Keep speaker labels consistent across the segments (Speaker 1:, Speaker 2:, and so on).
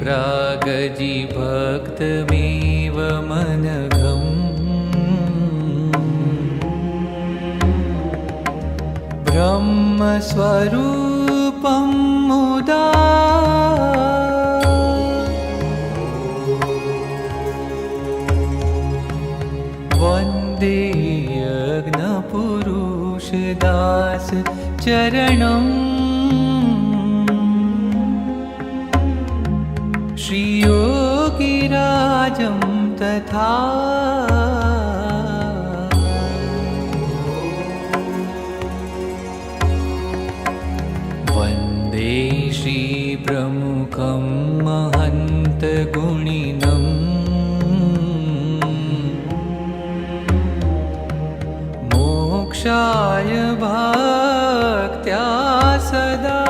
Speaker 1: प्रागजी भक्तमेव मनघम् ब्रह्मस्वरूपं मुदा वन्दे यज्ञपुरुषदास चरणम् श्रीयोगिराजं तथा वन्दे श्रीप्रमुखं महन्तगुणिनम् मोक्षाय भक्त्या सदा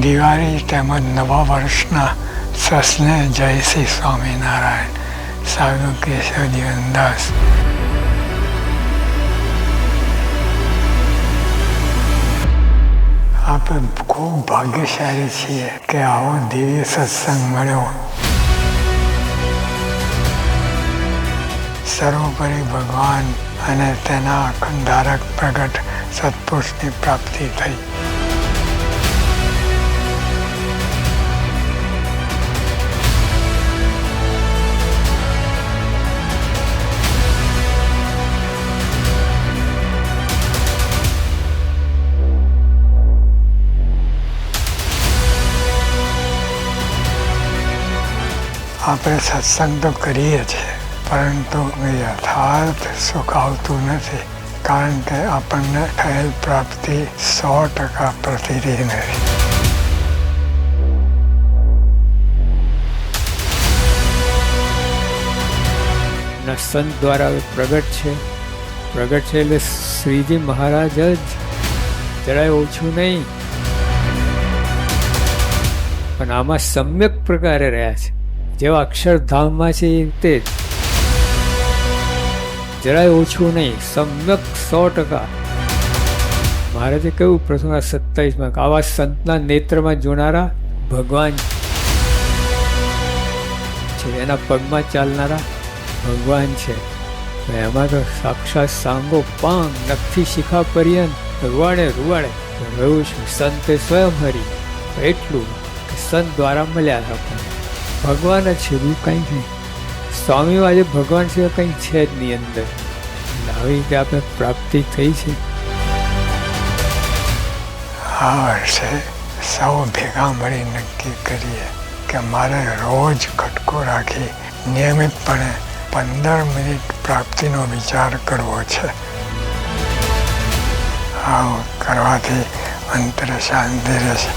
Speaker 2: દિવાળી તેમજ નવા વર્ષના સસને જય શ્રી સ્વામિનારાયણ. સાધુ કેશવજીવનદાસ. આપણે ખૂબ ભાગ્યશાળી છીએ કે આવો દિવ્ય સત્સંગ મળ્યો. સર્વોપરી ભગવાન અને તેના અખંડ પ્રગટ સત્પુરુષની પ્રાપ્તિ થઈ. આપણે સત્સંગ તો કરીએ છીએ, પરંતુ યથાર્થ સુખ આવતું નથી, કારણ કે આપણને થયેલ પ્રાપ્તિ 100% પ્રતિરી નથી.
Speaker 3: સંત દ્વારા પ્રગટ છે એટલે શ્રીજી મહારાજ જ, જરાય ઓછું નહીં, પણ આમાં સમ્યક પ્રકારે રહ્યા છે. જેવા અક્ષરધામમાં છે એ તે જ, જરાય ઓછું નહીં, સમ્યક 100%. મહારાજે કહ્યું પ્રસંગ 27માં કે આવા સંતના નેત્રમાં જોનારા ભગવાન છે, એના પગમાં ચાલનારા ભગવાન છે. એમાં તો સાક્ષાત સાંગો પાંગ નખથી શિખા પર્યંત રૂવાડે રહ્યું છે. સંતે સ્વયં હરી એટલું કે સંત દ્વારા મળ્યા આપણને ભગવાન જ છે, એવું કંઈ નહીં. સ્વામી આજે ભગવાન સિવાય કંઈ છે જ નહીં અંદર. આવી રીતે આપણે પ્રાપ્તિ થઈ છે.
Speaker 2: આ વર્ષે સૌ ભેગા મળી નક્કી કરીએ કે મારે રોજ ખટકો રાખી નિયમિતપણે 15 મિનિટ પ્રાપ્તિનો વિચાર કરવો છે. આવું કરવાથી અંતર શાંતિ રહેશે.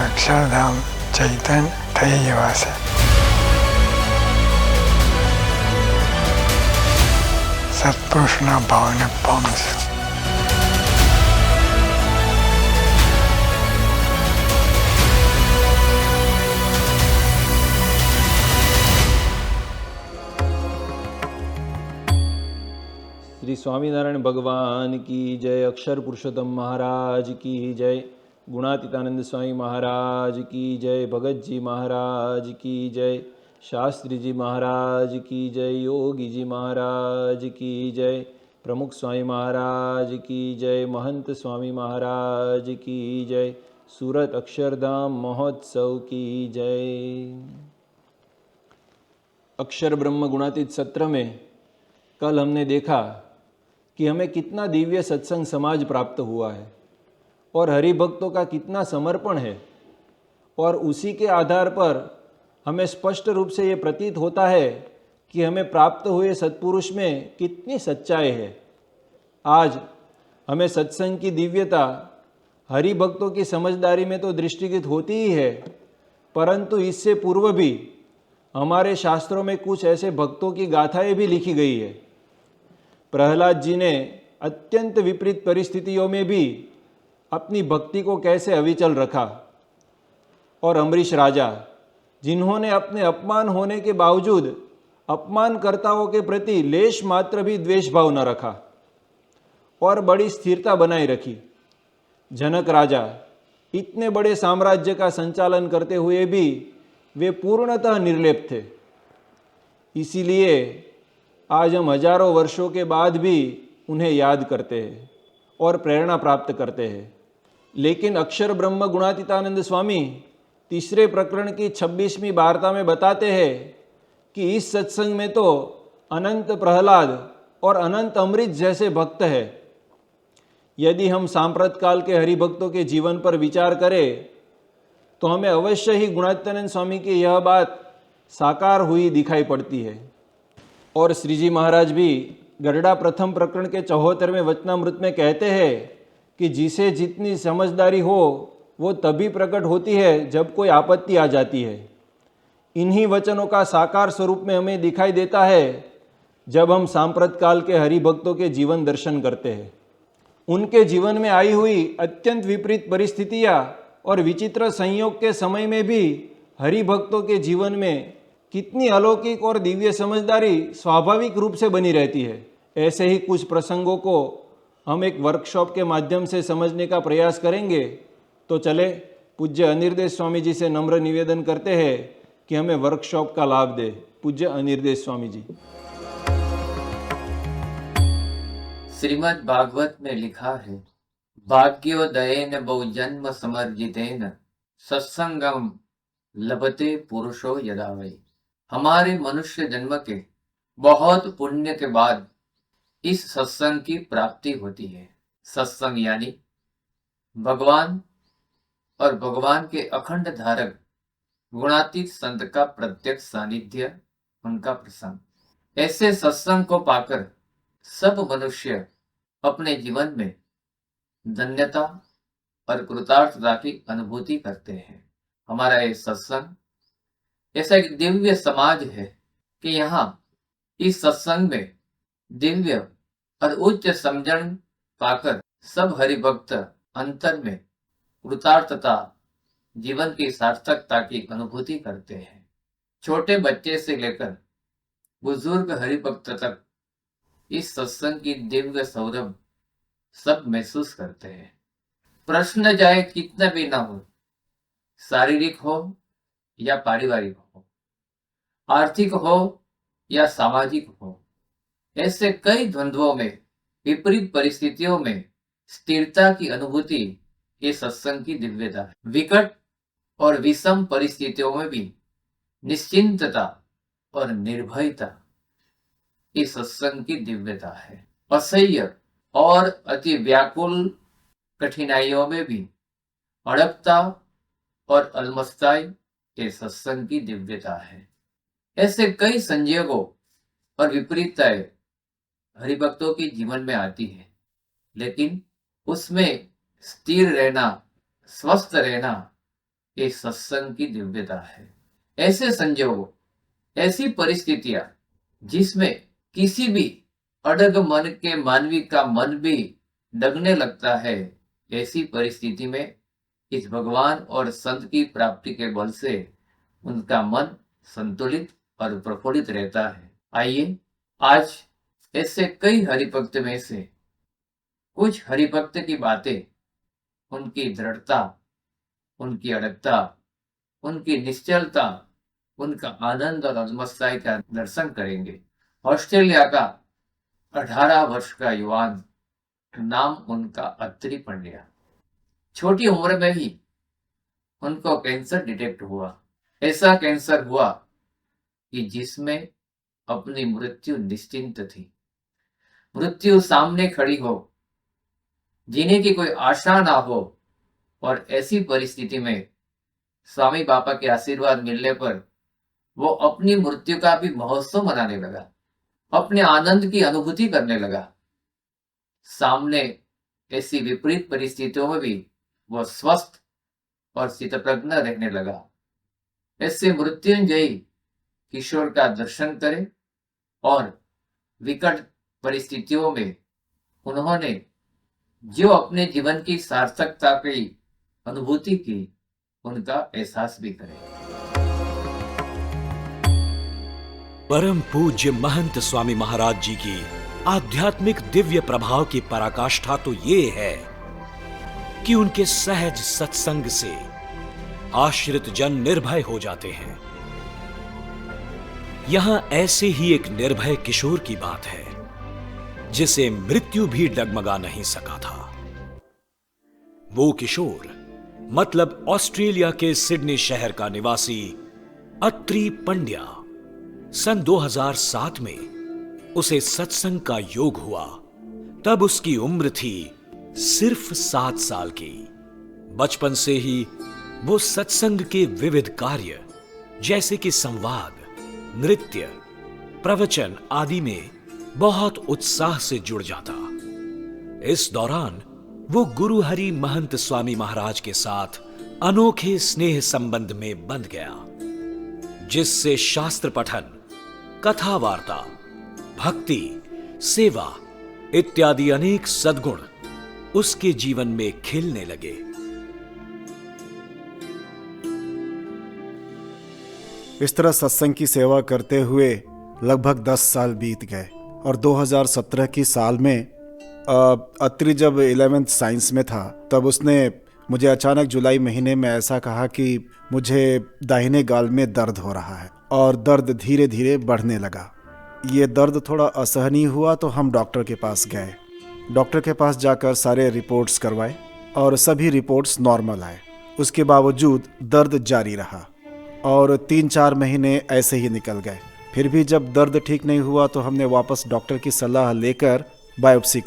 Speaker 2: અક્ષરધામ ચૈતન્ય થઈ જવાશે. સત્પુરુષના ભાવને પામશું.
Speaker 4: શ્રી સ્વામિનારાયણ ભગવાન કી જય. અક્ષર પુરુષોત્તમ મહારાજ કી જય. ગુણાતીતાનંદ સ્વામી મહારાજ કી જય. ભગતજી મહારાજ કી જય. શાસ્ત્રીજી મહારાજ કી જય. યોગીજી મહારાજ કી જય. પ્રમુખ સ્વામી મહારાજ કી જય. મહંત સ્વામી મહારાજ કી જય. सूरत अक्षरधाम महोत्सव की जय। अक्षर ब्रह्म गुणातीत सत्र में कल हमने देखा कि हमें कितना दिव्य सत्संग समाज प्राप्त हुआ है और हरिभक्तों का कितना समर्पण है, और उसी के आधार पर हमें स्पष्ट रूप से ये प्रतीत होता है कि हमें प्राप्त हुए सत्पुरुष में कितनी सच्चाई है। आज हमें सत्संग की दिव्यता हरिभक्तों की समझदारी में तो दृष्टिगत होती ही है, परंतु इससे पूर्व भी हमारे शास्त्रों में कुछ ऐसे भक्तों की गाथाएं भी लिखी गई है। प्रहलाद जी ने अत्यंत विपरीत परिस्थितियों में भी अपनी भक्ति को कैसे अविचल रखा, और अम्बरीश राजा जिन्होंने अपने अपमान होने के बावजूद अपमानकर्ताओं के प्रति लेश मात्र भी द्वेष भाव न रखा और बड़ी स्थिरता बनाए रखी। जनक राजा इतने बड़े साम्राज्य का संचालन करते हुए भी वे पूर्णतः निर्लेप थे। इसीलिए आज हम हजारों वर्षों के बाद भी उन्हें याद करते हैं और प्रेरणा प्राप्त करते हैं। लेकिन अक्षर ब्रह्म गुणातीतानंद स्वामी तीसरे प्रकरण की 26वीं वार्ता में बताते हैं कि इस सत्संग में तो अनंत प्रहलाद और अनंत अमृत जैसे भक्त हैं। यदि हम सांप्रत काल के हरिभक्तों के जीवन पर विचार करें तो हमें अवश्य ही गुणातीतानंद स्वामी की यह बात साकार हुई दिखाई पड़ती है। और श्री जी महाराज भी गरुड़ा प्रथम प्रकरण के 74वें वचनामृत में कहते हैं कि जिसे जितनी समझदारी हो वो तभी प्रकट होती है जब कोई आपत्ति आ जाती है। इन्हीं वचनों का साकार स्वरूप में हमें दिखाई देता है जब हम सांप्रत काल के हरिभक्तों के जीवन दर्शन करते हैं। उनके जीवन में आई हुई अत्यंत विपरीत परिस्थितियाँ और विचित्र संयोग के समय में भी हरिभक्तों के जीवन में कितनी अलौकिक और दिव्य समझदारी स्वाभाविक रूप से बनी रहती है। ऐसे ही कुछ प्रसंगों को हम एक वर्कशॉप के माध्यम से समझने का प्रयास करेंगे। तो चले पूज्य अनिर्देश स्वामी जी से नम्र निवेदन करते हैं कि हमें वर्कशॉप का लाभ दे। पूज्य अनिर्देश स्वामी जी।
Speaker 5: श्रीमद् भागवत में लिखा है, भाग्योदयेन बहुजन्म समर्जितेन सत्संगम लभते पुरुषो यदा वै। हमारे मनुष्य जन्म के बहुत पुण्य के बाद इस सत्संग की प्राप्ति होती है। सत्संग यानी भगवान और भगवान के अखंड धारक गुणातीत संत का प्रत्यक्ष सानिध्य, उनका प्रसंग। ऐसे सत्संग को पाकर सब मनुष्य अपने जीवन में धन्यता और कृतार्थता की अनुभूति करते हैं। हमारा ये सत्संग ऐसा एक दिव्य समाज है कि यहाँ इस सत्संग में दिव्य और उच्च समझन पाकर सब हरिभक्त अंतर में कृतार्थता, जीवन की सार्थकता की अनुभूति करते हैं। छोटे बच्चे से लेकर बुजुर्ग हरिभक्त तक इस सत्संग की दिव्य सौरभ सब महसूस करते हैं। प्रश्न चाहे कितना भी ना हो, शारीरिक हो या पारिवारिक हो, आर्थिक हो या सामाजिक हो, ऐसे कई द्वंद्वों में, विपरीत परिस्थितियों में स्थिरता की अनुभूति ये सत्संग की दिव्यता है। विकट और विषम परिस्थितियों में भी निश्चिंतता और निर्भयता इस सत्संग की दिव्यता है। असह्य और अति व्याकुल कठिनाइयों में भी अड़पता और अलमस्ताई ये सत्संग की दिव्यता है। ऐसे कई संयोगों और विपरीतताएं हरिभक्तों के जीवन में आती है, लेकिन उसमें स्थिर रहना, स्वस्थ रहना ये सत्संग की दिव्यता है। ऐसे संयोगों, ऐसी परिस्थितियां जिसमें किसी भी अडग मन के मानवी का मन भी डगने लगता है, ऐसी परिस्थिति में इस भगवान और संत की प्राप्ति के बल से उनका मन संतुलित और प्रफुल्लित रहता है। आइए आज ऐसे कई हरिभक्त में से कुछ हरिभक्त की बातें, उनकी दृढ़ता, उनकी अड़गता, उनकी निश्चलता, उनका आनंद और अजमस्ताई का दर्शन करेंगे। ऑस्ट्रेलिया का 18 वर्ष का युवान, नाम उनका अत्रि पंड्या। छोटी उम्र में ही उनको कैंसर डिटेक्ट हुआ। ऐसा कैंसर हुआ कि जिसमें अपनी मृत्यु निश्चिंत थी। मृत्यु सामने खड़ी हो, जीने की कोई आशा ना हो, और ऐसी परिस्थिति में स्वामी बापा के आशीर्वाद मिलने पर वो अपनी मृत्यु का भी महोत्सव मनाने लगा, अपने आनंद की अनुभूति करने लगा। सामने ऐसी विपरीत परिस्थितियों में भी वो स्वस्थ और स्थितप्रज्ञ रहने लगा। ऐसे मृत्युंजयी किशोर का दर्शन करें और विकट परिस्थितियों में उन्होंने जो अपने जीवन की सार्थकता की अनुभूति की, उनका एहसास भी करें।
Speaker 6: परम पूज्य महंत स्वामी महाराज जी की आध्यात्मिक दिव्य प्रभाव की पराकाष्ठा तो ये है कि उनके सहज सत्संग से आश्रित जन निर्भय हो जाते हैं। यहां ऐसे ही एक निर्भय किशोर की बात है जिसे मृत्यु भी डगमगा नहीं सका था। वो किशोर मतलब ऑस्ट्रेलिया के सिडनी शहर का निवासी अत्रि पंड्या। सन 2007 में उसे सत्संग का योग हुआ। तब उसकी उम्र थी सिर्फ 7 साल की। बचपन से ही वो सत्संग के विविध कार्य जैसे कि संवाद, नृत्य, प्रवचन आदि में बहुत उत्साह से जुड़ जाता। इस दौरान वो गुरु हरि महंत स्वामी महाराज के साथ अनोखे स्नेह संबंध में बंध गया, जिससे शास्त्र पठन, कथा वार्ता, भक्ति, सेवा इत्यादि अनेक सद्गुण उसके जीवन में खिलने लगे।
Speaker 7: इस तरह सत्संग की सेवा करते हुए लगभग 10 साल बीत गए और 2017 की साल में अत्रि जब 11th साइंस में था तब उसने मुझे अचानक जुलाई महीने में ऐसा कहा कि मुझे दाहिने गाल में दर्द हो रहा है और दर्द धीरे धीरे बढ़ने लगा। ये दर्द थोड़ा असहनीय हुआ तो हम डॉक्टर के पास गए। डॉक्टर के पास जाकर सारे रिपोर्ट्स करवाए और सभी रिपोर्ट्स नॉर्मल आए। उसके बावजूद दर्द जारी रहा और 3-4 महीने ऐसे ही निकल गए। फिर भी जब दर्द ठीक नहीं हुआ तो हमने वापस डॉक्टर की सलाह लेकर बायोप्सी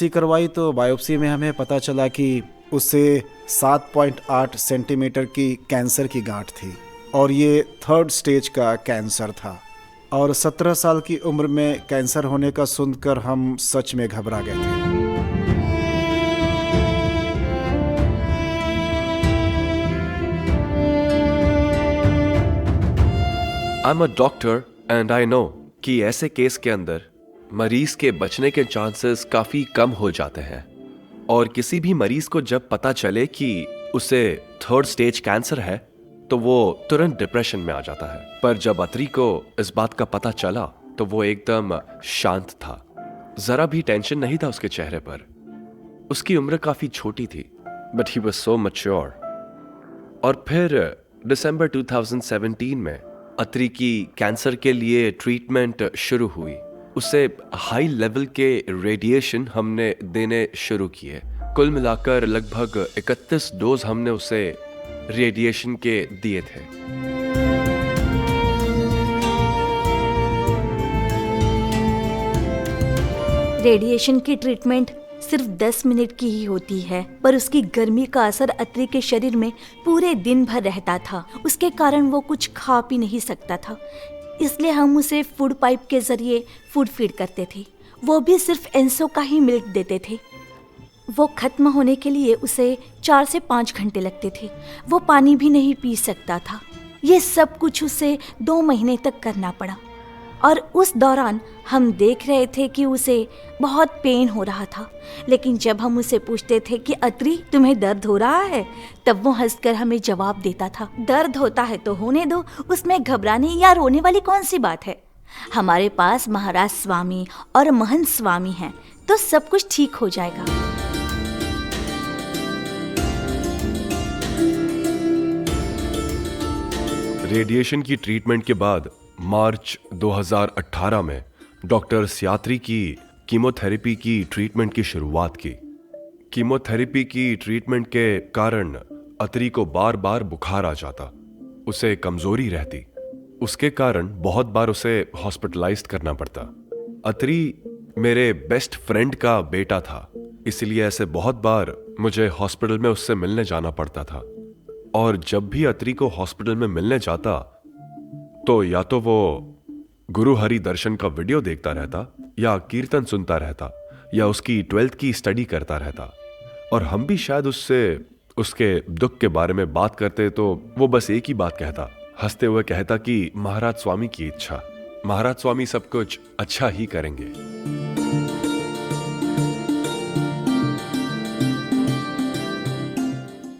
Speaker 7: करवाई तो बायोप्सी में हमें पता चला कि उसे 7.8 सेंटीमीटर की कैंसर की गांठ थी और ये 3rd स्टेज का कैंसर था। और 17 साल की उम्र में कैंसर होने का सुनकर हम सच में घबरा गए थे।
Speaker 8: I'm a doctor and I know कि ऐसे केस के अंदर मरीज के बचने के चांसेस काफी कम हो जाते हैं और किसी भी मरीज को जब पता चले कि उसे 3rd स्टेज कैंसर है तो वो तुरंत डिप्रेशन में आ जाता है। पर जब अत्रि को इस बात का पता चला तो वो एकदम शांत था, जरा भी टेंशन नहीं था उसके चेहरे पर। उसकी उम्र काफी छोटी थी but he was so mature. और फिर दिसंबर 2017 में अत्रि की कैंसर के लिए ट्रीटमेंट शुरू हुई। उसे हाई लेवल के रेडिएशन हमने देने शुरू किए। कुल मिलाकर लगभग 31 डोज हमने उसे रेडिएशन के दिए थे।
Speaker 9: रेडिएशन की ट्रीटमेंट सिर्फ 10 मिनट की ही होती है, पर उसकी गर्मी का असर अत्रि के शरीर में पूरे दिन भर रहता था। उसके कारण वो कुछ खा पी नहीं सकता था, इसलिए हम उसे फूड पाइप के जरिए फूड फीड करते थे। वो भी सिर्फ एंसो का ही मिल्क देते थे। वो खत्म होने के लिए उसे 4 से 5 घंटे लगते थे। वो पानी भी नहीं पी सकता था। ये सब कुछ उसे 2 महीने तक करना पड़ा और उस दौरान हम देख रहे थे कि उसे बहुत पेन हो रहा था। लेकिन जब हम उसे पूछते थे कि अत्रि तुम्हें दर्द हो रहा है, तब वो हंसकर हमें जवाब देता था, दर्द होता है तो होने दो, उसमें घबराने या रोने वाली कौन सी बात है। हमारे पास महाराज स्वामी और महंत स्वामी हैं, तो सब कुछ ठीक हो जाएगा।
Speaker 8: रेडिएशन की ट्रीटमेंट के बाद मार्च 2018 में डॉक्टर स्यात्री की कीमोथेरेपी की ट्रीटमेंट की शुरुआत की। कीमोथेरेपी की ट्रीटमेंट के कारण अत्रि को बार बार बुखार आ जाता, उसे कमजोरी रहती, उसके कारण बहुत बार उसे हॉस्पिटलाइज्ड करना पड़ता। अत्रि मेरे बेस्ट फ्रेंड का बेटा था, इसलिए ऐसे बहुत बार मुझे हॉस्पिटल में उससे मिलने जाना पड़ता था। और जब भी अत्रि को हॉस्पिटल में मिलने जाता तो या तो वो गुरु हरि दर्शन का वीडियो देखता रहता या कीर्तन सुनता रहता या उसकी 12th की स्टडी करता रहता। और हम भी शायद उससे उसके दुख के बारे में बात करते तो वो बस एक ही बात कहता हंसते हुए कहता कि महाराज स्वामी की इच्छा, महाराज स्वामी सब कुछ अच्छा ही करेंगे।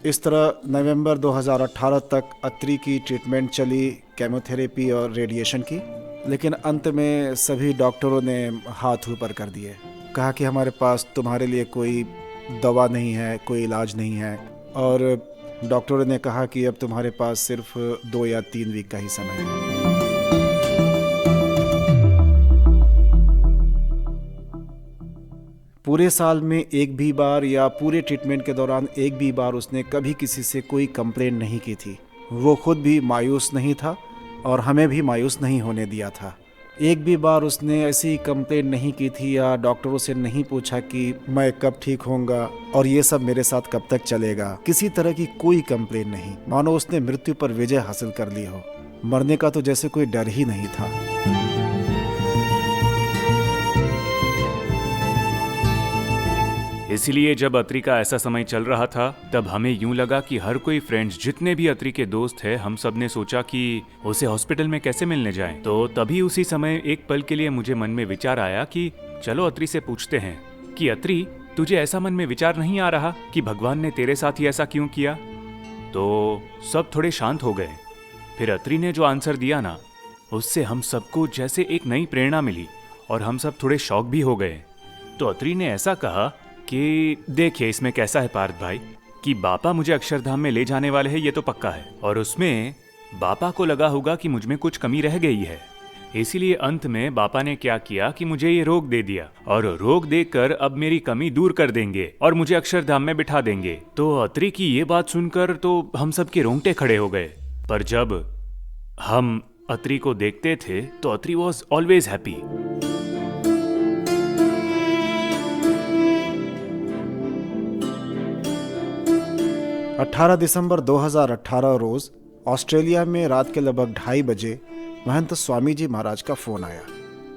Speaker 7: इस तरह नवंबर 2018 तक अत्रि की ट्रीटमेंट चली, केमोथेरेपी और रेडिएशन की। लेकिन अंत में सभी डॉक्टरों ने हाथ ऊपर कर दिए, कहा कि हमारे पास तुम्हारे लिए कोई दवा नहीं है, कोई इलाज नहीं है। और डॉक्टरों ने कहा कि अब तुम्हारे पास सिर्फ 2 या 3 वीक का ही समय है। पूरे साल में एक भी बार या पूरे ट्रीटमेंट के दौरान एक भी बार उसने कभी किसी से कोई कंप्लेंट नहीं की थी। वो खुद भी मायूस नहीं था और हमें भी मायूस नहीं होने दिया था। एक भी बार उसने ऐसी कंप्लेंट नहीं की थी या डॉक्टरों से नहीं पूछा कि मैं कब ठीक होऊंगा और ये सब मेरे साथ कब तक चलेगा। किसी तरह की कोई कंप्लेंट नहीं, मानो उसने मृत्यु पर विजय हासिल कर ली हो। मरने का तो जैसे कोई डर ही नहीं था।
Speaker 10: इसलिए जब अत्रि का ऐसा समय चल रहा था तब हमें यूं लगा कि हर कोई फ्रेंड्स, जितने भी अत्रि के दोस्त हैं, हम सब ने सोचा कि उसे हॉस्पिटल में कैसे मिलने जाएं। तो तभी उसी समय एक पल के लिए मुझे मन में विचार आया कि चलो अत्रि से पूछते हैं कि अत्रि, तुझे ऐसा मन में विचार नहीं आ रहा कि भगवान ने तेरे साथ ही ऐसा क्यों किया? तो सब थोड़े शांत हो गए। फिर अत्रि ने जो आंसर दिया ना, उससे हम सबको जैसे एक नई प्रेरणा मिली और हम सब थोड़े शॉक भी हो गए। तो अत्रि ने ऐसा कहा कि देखिए इसमें कैसा है पार्थ भाई, कि बापा मुझे अक्षरधाम में ले जाने वाले हैं, ये तो पक्का है। और उसमें बापा को लगा होगा कि मुझ में कुछ कमी रह गई है, इसीलिए अंत में बापा ने क्या किया कि मुझे ये रोग दे दिया और रोग देकर अब मेरी कमी दूर कर देंगे और मुझे अक्षरधाम में बिठा देंगे। तो अत्रि की ये बात सुनकर तो हम सब के रोंगटे खड़े हो गए। पर जब हम अत्रि को देखते थे तो अत्रि वॉज ऑलवेज हैप्पी।
Speaker 7: 18 दिसंबर 2018 रोज ऑस्ट्रेलिया में रात के लगभग 2:30 बजे महंत स्वामी जी महाराज का फोन आया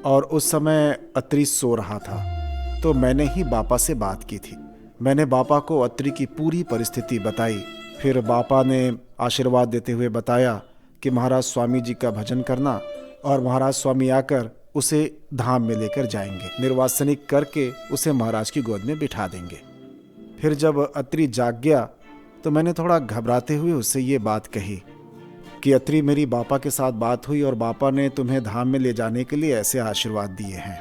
Speaker 7: और उस समय अत्रि सो रहा था। तो मैंने ही बापा से बात की थी। मैंने बापा को अत्रि की पूरी परिस्थिति बताई। फिर बापा ने आशीर्वाद देते हुए बताया कि महाराज स्वामी जी का भजन करना और महाराज स्वामी आकर उसे धाम में लेकर जाएंगे, निर्वासनिक करके उसे महाराज की गोद में बिठा देंगे। फिर जब अत्रि जाग गया तो मैंने थोड़ा घबराते हुए उससे ये बात कही कि अत्रि, मेरी बापा के साथ बात हुई और बापा ने तुम्हें धाम में ले जाने के लिए ऐसे आशीर्वाद दिए हैं।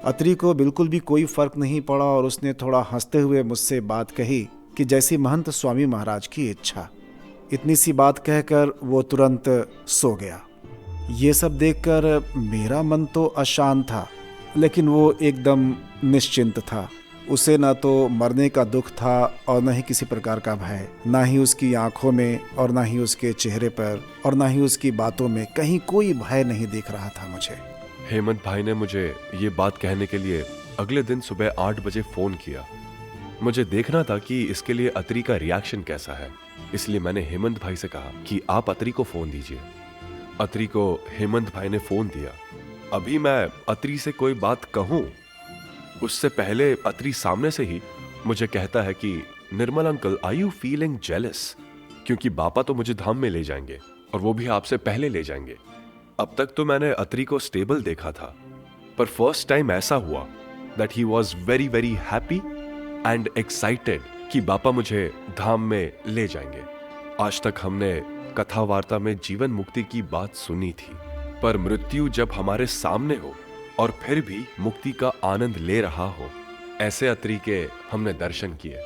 Speaker 7: अत्रि को बिल्कुल भी कोई फर्क नहीं पड़ा और उसने थोड़ा हंसते हुए मुझसे बात कही कि जैसी महंत स्वामी महाराज की इच्छा। इतनी सी बात कहकर वो तुरंत सो गया। ये सब देखकर मेरा मन तो अशांत था, लेकिन वो एकदम निश्चिंत था। उसे ना तो मरने का दुख था और न ही किसी प्रकार का भय, ना ही उसकी आंखों में और ना ही उसके चेहरे पर और ना ही उसकी बातों में कहीं कोई भय नहीं दिख रहा था मुझे।
Speaker 8: हेमंत भाई ने मुझे ये बात कहने के लिए अगले दिन सुबह 8 बजे फोन किया। मुझे देखना था कि इसके लिए अत्रि का रिएक्शन कैसा है, इसलिए मैंने हेमंत भाई से कहा कि आप अत्रि को फोन दीजिए। अत्रि को हेमंत भाई ने फोन दिया। अभी मैं अत्रि से कोई बात कहूं उससे पहले अत्रि सामने से ही मुझे कहता है कि Nirmal uncle, are you feeling jealous? क्योंकि बापा तो मुझे धाम में ले जाएंगे और वो भी आपसे पहले ले जाएंगे। अब तक तो मैंने अत्रि को स्टेबल देखा था, पर फर्स्ट टाइम ऐसा हुआ that he was very very happy and excited कि बापा मुझे धाम में ले जाएंगे। आज तक हमने कथा वार्ता में जीवन मुक्ति की बात सुनी थी, पर मृत्यु जब हमारे सामने हो और फिर भी मुक्ति का आनंद ले रहा हो, ऐसे अत्रि के हमने दर्शन किए।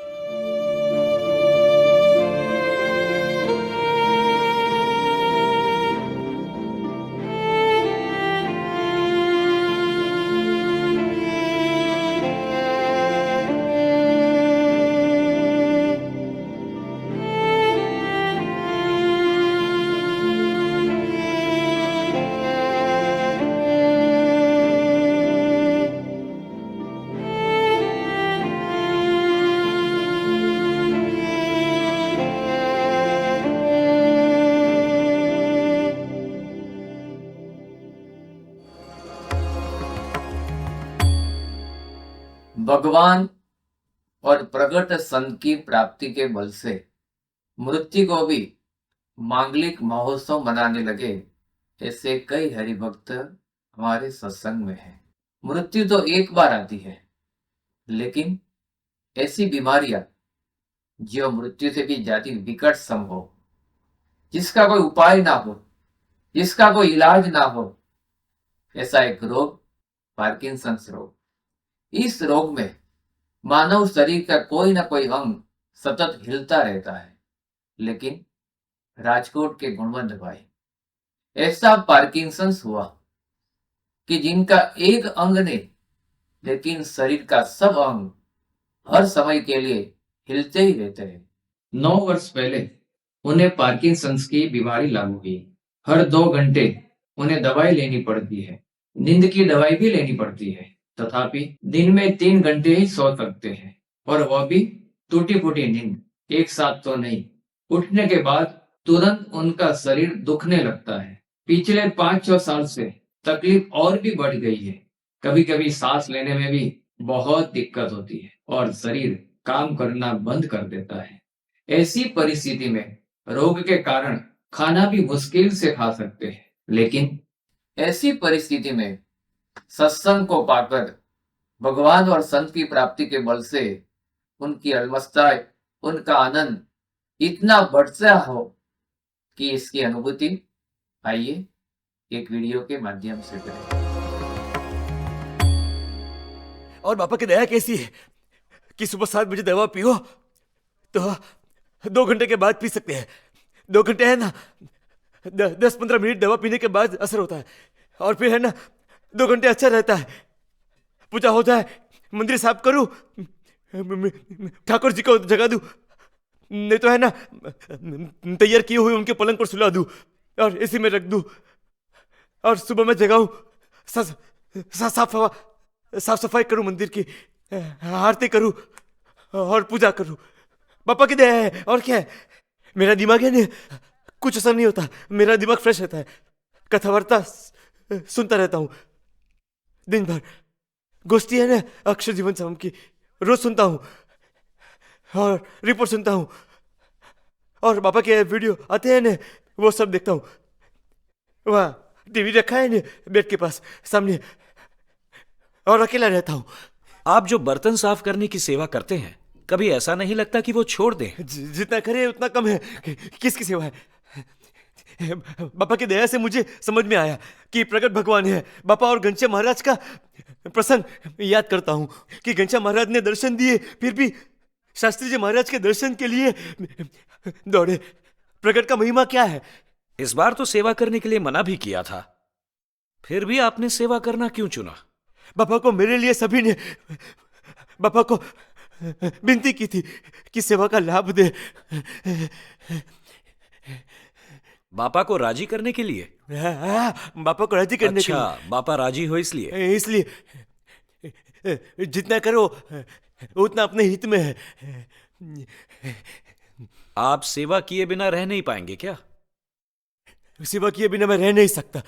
Speaker 5: भगवान और प्रगट संत की प्राप्ति के बल से मृत्यु को भी मांगलिक महोत्सव मनाने लगे। ऐसे कई हरिभक्त हमारे सत्संग में हैं। मृत्यु तो एक बार आती है, लेकिन ऐसी बीमारियां जो मृत्यु से भी ज्यादा विकट सम हो, जिसका कोई उपाय ना हो, जिसका कोई इलाज ना हो, ऐसा एक रोग पार्किंसंस रोग। इस रोग में मानव शरीर का कोई ना कोई अंग सतत हिलता रहता है, लेकिन राजकोट के गुणवंत भाई, ऐसा पार्किंसंस हुआ कि जिनका एक अंग नहीं, लेकिन शरीर का सब अंग हर समय के लिए हिलते ही रहते हैं। 9 वर्ष पहले उन्हें पार्किंसंस की बीमारी लागू हुई। हर 2 घंटे उन्हें दवाई लेनी पड़ती है, नींद की दवाई भी लेनी पड़ती है। तथापि दिन में 3 घंटे ही सो सकते हैं, और वह भी टूटी फूटी नींद, एक साथ तो नहीं। उठने के बाद तुरंत उनका शरीर दुखने लगता है। पिछले 5-6 साल से तकलीफ और भी बढ़ गई है। कभी कभी सांस लेने में भी बहुत दिक्कत होती है और शरीर काम करना बंद कर देता है। ऐसी परिस्थिति में रोग के कारण खाना भी मुश्किल से खा सकते हैं, लेकिन ऐसी परिस्थिति में सत्संग को पाकर भगवान और संत की प्राप्ति के बल से उनकी अलमस्ता, उनका आनंद इतना बढ़ता हो कि इसकी अनुभूति आइए एक वीडियो के माध्यम से करें।
Speaker 11: और पापा की दया कैसी है कि सुबह 7 बजे दवा पियो तो 2 घंटे के बाद पी सकते हैं। 2 घंटे है ना, 10-15 मिनट दवा पीने के बाद असर होता है, और फिर है ना 2 घंटे अच्छा रहता है। पूजा होता है, मंदिर साफ करूं, ठाकुर जी को जगा दूं, नहीं तो है ना तैयार किए हुए उनके पलंग पर सुला दूं और इसी में रख दूं, और सुबह में जगाऊं, साफ सफाई करूं, मंदिर की आरती करूं और पूजा करूं। पापा की दया है, और क्या है। मेरा दिमाग है ना, कुछ असर नहीं होता, मेरा दिमाग फ्रेश रहता है। कथा वार्ता सुनता रहता हूं दिन भर। गोष्ठी है ना अक्षर जीवन समम की, रोज सुनता हूं और रिपोर्ट सुनता हूं, और पापा के वीडियो आते हैं ना, वो सब देखता हूं। वहां टीवी रखा है ना बेड के पास सामने, और अकेला रहता हूं।
Speaker 6: आप जो बर्तन साफ करने की सेवा करते हैं, कभी ऐसा नहीं लगता कि वो छोड़ दें?
Speaker 11: जितना करे उतना कम है। किसकी सेवा है? बापा की दया से मुझे समझ में आया कि प्रकट भगवान है। बापा और घनश्याम महाराज का प्रसंग याद करता हूं कि घनश्याम महाराज ने दर्शन दिए, फिर भी शास्त्री जी महाराज के दर्शन के लिए दौड़े। प्रकट का महिमा क्या है?
Speaker 6: इस बार तो सेवा करने के लिए मना भी किया था, फिर भी आपने सेवा करना क्यों चुना?
Speaker 11: बापा को मेरे लिए सभी ने बापा को विनती की थी कि सेवा का लाभ दे।
Speaker 6: बापा को राजी करने के लिए?
Speaker 11: बापा को राजी करने के लिए।
Speaker 6: अच्छा, बापा राजी हो इसलिए?
Speaker 11: इसलिए जितना करो उतना अपने हित में है।
Speaker 6: आप सेवा किए बिना रह नहीं पाएंगे क्या?
Speaker 11: सेवा किए बिना मैं रह नहीं सकता।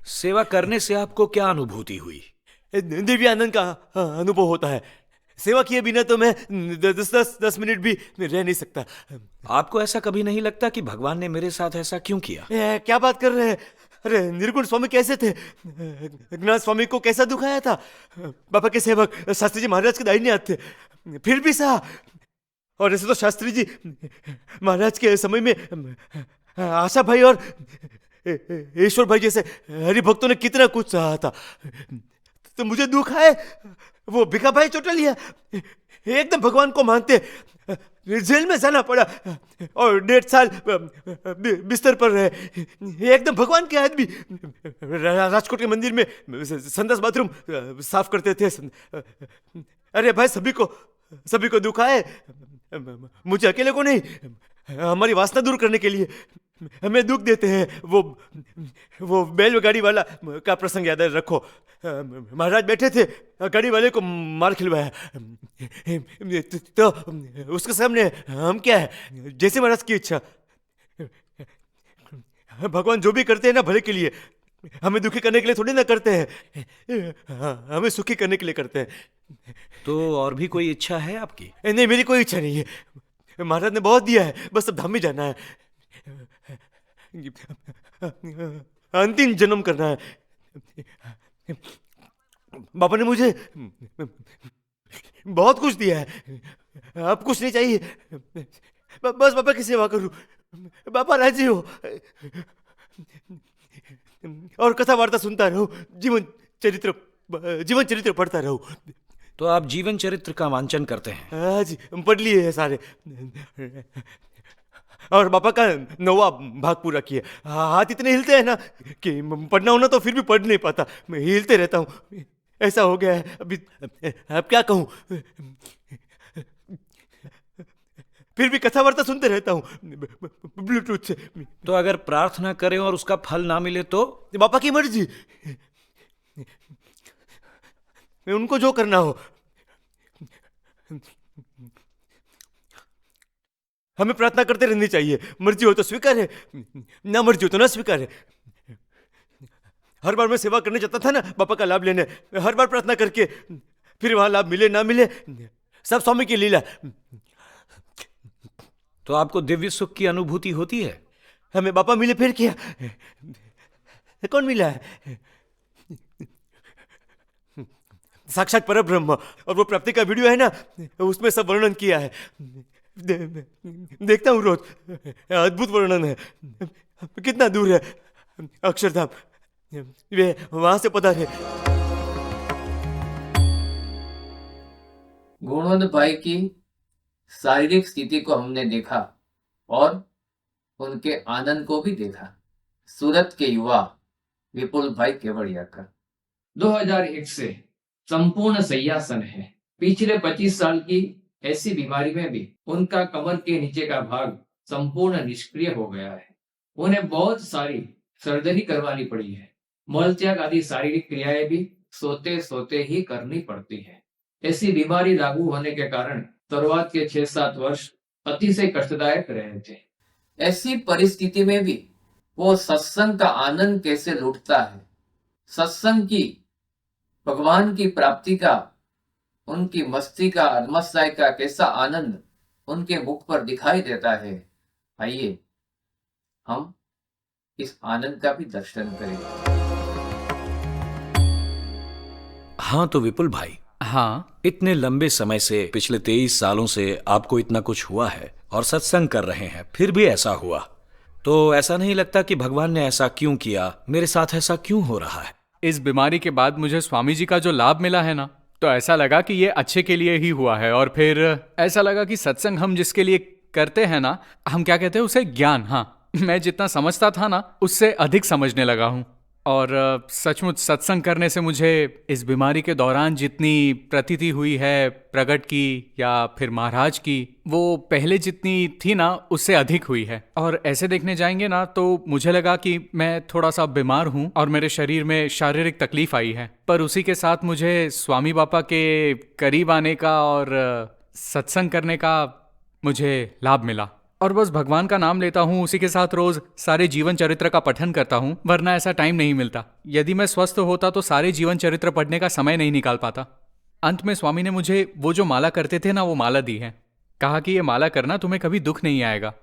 Speaker 6: सेवा करने से आपको क्या अनुभूति हुई?
Speaker 11: दिव्य आनंद का अनुभव होता है। सेवा किए बिना तो मैं 10 मिनट भी रह नहीं सकता।
Speaker 6: आपको ऐसा कभी नहीं लगता कि भगवान ने मेरे साथ ऐसा क्यों किया?
Speaker 11: क्या बात कर रहे हैं? अरे निर्गुण स्वामी कैसे थे? ज्ञान स्वामी को कैसा दुखाया था? पापा के सेवक शास्त्री जी महाराज के दाहिने हाथ थे, फिर भी सहा। और ऐसे तो शास्त्री जी महाराज के समय में आशा भाई और ईश्वर भाई जैसे हरिभक्तों ने कितना कुछ सहा था। तो मुझे दुख है, वो भिखा भाई चौटालिया एकदम भगवान को मानते, जेल में जाना पड़ा और 1.5 साल बिस्तर पर रहे। एकदम भगवान के आदमी। राजकोट के मंदिर में संडास बाथरूम साफ करते थे। अरे भाई सभी को दुख है, मुझे अकेले को नहीं। हमारी वासना दूर करने के लिए हमें दुख देते हैं। वो बैलगाड़ी वाला का प्रसंग याद रखो। महाराज बैठे थे, गाड़ी वाले को मार खिलवाया, तो उसके सामने हम क्या है? जैसे महाराज की इच्छा। भगवान जो भी करते हैं ना भले के लिए, हमें दुखी करने के लिए थोड़ी ना करते हैं, हमें सुखी करने के लिए करते हैं।
Speaker 6: तो और भी कोई इच्छा है आपकी?
Speaker 11: नहीं, मेरी कोई इच्छा नहीं है। महाराज ने बहुत दिया है, बस अब धाम में जाना है। अंतिम जन्म करना है। बाबा ने मुझे बहुत कुछ दिया है, अब कुछ नहीं चाहिए। बस बाबा की सेवा करूं, बाबा राजी हो और कथा वार्ता सुनता रहूं, जीवन चरित्र पढ़ता रहूं।
Speaker 6: तो आप जीवन चरित्र का वांचन करते हैं?
Speaker 11: हाँ जी, पढ़ लिए है सारे, और बाबा का 9वां भाग पूरा किया। हाथ इतने हिलते हैं ना कि पढ़ना होना तो फिर भी पढ़ नहीं पाता, मैं हिलते रहता हूँ। ऐसा हो गया है अभी, अब क्या कहूँ, फिर भी कथा वार्ता सुनते रहता हूँ ब्लूटूथ से।
Speaker 6: तो अगर प्रार्थना करें और उसका फल ना मिले तो?
Speaker 11: बाबा की मर्जी, मैं उनको जो करना हो। हमें प्रार्थना करते रहनी चाहिए, मर्जी हो तो स्वीकार है, ना मर्जी हो तो ना स्वीकार है। हर बार मैं सेवा करने जाता था ना बाबा का लाभ लेने, हर बार प्रार्थना करके, फिर वहां लाभ मिले ना मिले सब स्वामी की लीला।
Speaker 6: तो आपको दिव्य सुख की अनुभूति होती है?
Speaker 11: हमें बाबा मिले फिर क्या, कौन मिला है? साक्षात परब्रह्म, और वो प्राप्ति का वीडियो है ना, उसमें सब वर्णन किया है, देखता हूँ रोज, अद्भुत वर्णन है। कितना दूर है अक्षरधाम, वे वहां से पता है।
Speaker 5: गुणवंत भाई की शारीरिक स्थिति को हमने देखा और उनके आनंद को भी देखा। सूरत के युवा विपुल भाई केवड़िया का 2001 से संपूर्ण शय्यासन है। पिछले 25 साल की ऐसी बीमारी में भी उनका कमर के नीचे का भाग संपूर्ण निष्क्रिय हो गया है। उन्हें बहुत सारी सर्जरी करवानी पड़ी है। मल त्याग आदि शारीरिक क्रियाएं भी सोते सोते ही करनी पड़ती है। ऐसी बीमारी लागू होने के कारण शुरुआत के 6-7 वर्ष अतिशय कष्टदायक रहे थे। ऐसी परिस्थिति में भी वो सत्संग का आनंद कैसे लूटता है, सत्संग की, भगवान की प्राप्ति का, उनकी मस्ती का, आत्मसाय का कैसा आनंद उनके मुख पर दिखाई देता है। आइए हम इस आनंद का भी दर्शन करें।
Speaker 6: हाँ तो विपुल भाई,
Speaker 10: हाँ,
Speaker 6: इतने लंबे समय से, पिछले 23 सालों से आपको इतना कुछ हुआ है और सत्संग कर रहे हैं, फिर भी ऐसा हुआ, तो ऐसा नहीं लगता कि भगवान ने ऐसा क्यों किया, मेरे साथ ऐसा क्यों हो रहा है?
Speaker 10: इस बीमारी के बाद मुझे स्वामी जी का जो लाभ मिला है ना, तो ऐसा लगा कि ये अच्छे के लिए ही हुआ है। और फिर ऐसा लगा कि सत्संग हम जिसके लिए करते हैं ना, हम क्या कहते हैं उसे, ज्ञान। हाँ, मैं जितना समझता था ना उससे अधिक समझने लगा हूँ। और सचमुच सत्संग करने से मुझे इस बीमारी के दौरान जितनी प्रतीति हुई है प्रगट की या फिर महाराज की, वो पहले जितनी थी ना उससे अधिक हुई है। और ऐसे देखने जाएंगे ना तो मुझे लगा कि मैं थोड़ा सा बीमार हूँ और मेरे शरीर में शारीरिक तकलीफ आई है, पर उसी के साथ मुझे स्वामी बापा के करीब आने का और सत्संग करने का मुझे लाभ मिला। और बस भगवान का नाम लेता हूँ, उसी के साथ रोज सारे जीवन चरित्र का पठन करता हूँ, वरना ऐसा टाइम नहीं मिलता। यदि मैं स्वस्थ होता तो सारे जीवन चरित्र पढ़ने का समय नहीं निकाल पाता। अंत में स्वामी ने मुझे वो जो माला करते थे ना वो माला दी है, कहा कि ये माला करना तुम्हें कभी दुख नहीं आएगा।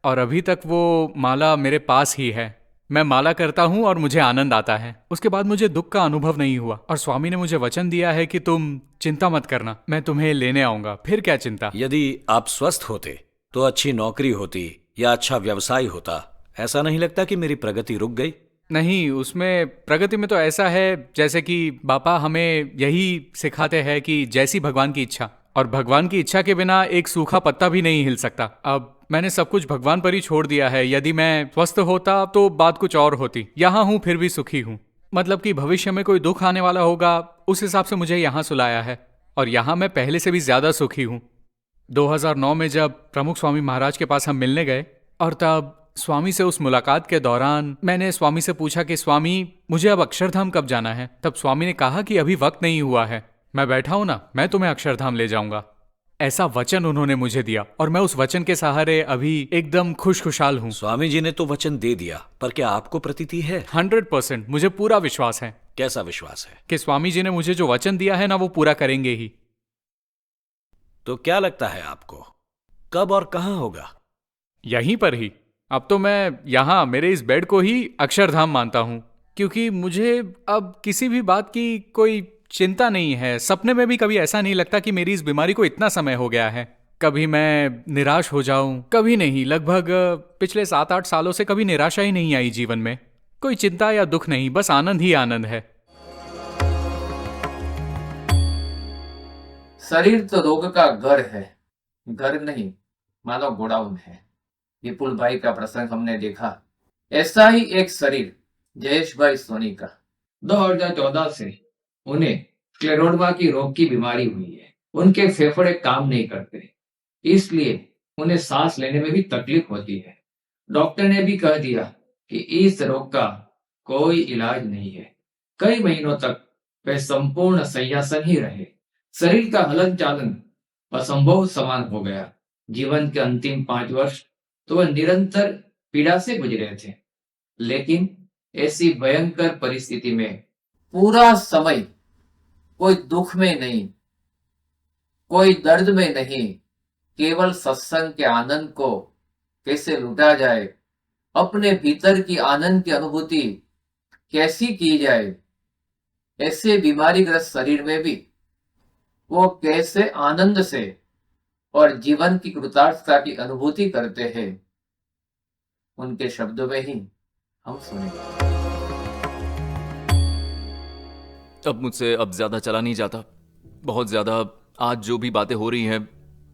Speaker 10: और अभी तक वो माला मेरे पास ही है, मैं माला करता हूँ और मुझे आनंद आता है। उसके बाद मुझे दुख का अनुभव नहीं हुआ। और स्वामी ने मुझे वचन दिया है कि तुम चिंता मत करना, मैं तुम्हें लेने आऊंगा। फिर क्या चिंता।
Speaker 6: यदि आप स्वस्थ होते तो अच्छी नौकरी होती या अच्छा व्यवसाय होता। ऐसा नहीं लगता कि मेरी प्रगति रुक गई?
Speaker 10: नहीं, उसमें प्रगति में तो ऐसा है जैसे कि बापा हमें यही सिखाते हैं कि जैसी भगवान की इच्छा, और भगवान की इच्छा के बिना एक सूखा पत्ता भी नहीं हिल सकता। अब मैंने सब कुछ भगवान पर ही छोड़ दिया है। यदि मैं स्वस्थ होता तो बात कुछ और होती। यहाँ हूँ फिर भी सुखी हूँ, मतलब कि भविष्य में कोई दुख आने वाला होगा उस हिसाब से मुझे यहाँ सुलाया है, और यहाँ मैं पहले से भी ज्यादा सुखी हूँ। 2009 में जब प्रमुख स्वामी महाराज के पास हम मिलने गए, और तब स्वामी से उस मुलाकात के दौरान मैंने स्वामी से पूछा कि स्वामी मुझे अब अक्षरधाम कब जाना है। तब स्वामी ने कहा कि अभी वक्त नहीं हुआ है, मैं बैठा हूं ना, मैं तुम्हें अक्षरधाम ले जाऊंगा। ऐसा वचन उन्होंने मुझे दिया और मैं उस वचन के सहारे अभी एकदम खुशहाल हूँ।
Speaker 6: स्वामी जी ने तो वचन दे दिया, पर क्या आपको प्रतीति है?
Speaker 10: 100% मुझे पूरा विश्वास है।
Speaker 6: कैसा विश्वास है?
Speaker 10: कि स्वामी जी ने मुझे जो वचन दिया है ना वो पूरा करेंगे ही।
Speaker 6: तो क्या लगता है आपको, कब और कहां होगा?
Speaker 10: यहीं पर ही।
Speaker 12: अब तो मैं यहाँ मेरे इस बेड को ही अक्षरधाम मानता हूँ, क्योंकि मुझे अब किसी भी बात की कोई चिंता नहीं है। सपने में भी कभी ऐसा नहीं लगता कि मेरी इस बीमारी को इतना समय हो गया है। कभी मैं निराश हो जाऊं, कभी नहीं। लगभग पिछले 7-8 सालों से कभी निराशा ही नहीं आई जीवन में। कोई चिंता या दुख नहीं, बस आनंद ही आनंद है।
Speaker 5: शरीर तो रोग का घर है, घर नहीं मानो गोडाउन है। विपुल भाई का प्रसंग हमने देखा। ऐसा ही एक शरीर जयेश भाई सोनी का 2014 से उन्हें स्क्लेरोडमा की रोग की बीमारी हुई है। उनके फेफड़े काम नहीं करते, इसलिए उन्हें सांस लेने में भी तकलीफ होती है। डॉक्टर ने भी कह दिया कि इस रोग का कोई इलाज नहीं है। कई महीनों तक वे संपूर्ण शय्यासन ही रहे। शरीर का हलन चालन असंभव समान हो गया। जीवन के अंतिम 5 वर्ष तो वह निरंतर पीड़ा से गुजरे थे, लेकिन ऐसी भयंकर परिस्थिति में पूरा समय कोई दुख में नहीं, कोई दर्द में नहीं, केवल सत्संग के आनंद को कैसे लूटा जाए, अपने भीतर की आनंद की अनुभूति कैसी की जाए, ऐसे बीमारीग्रस्त शरीर में भी वो कैसे आनंद से और जीवन की कृतार्थता की अनुभूति करते हैं, उनके शब्दों में ही हम सुनेंगे।
Speaker 13: अब मुझसे अब ज्यादा चला नहीं जाता, बहुत ज्यादा। आज जो भी बातें हो रही हैं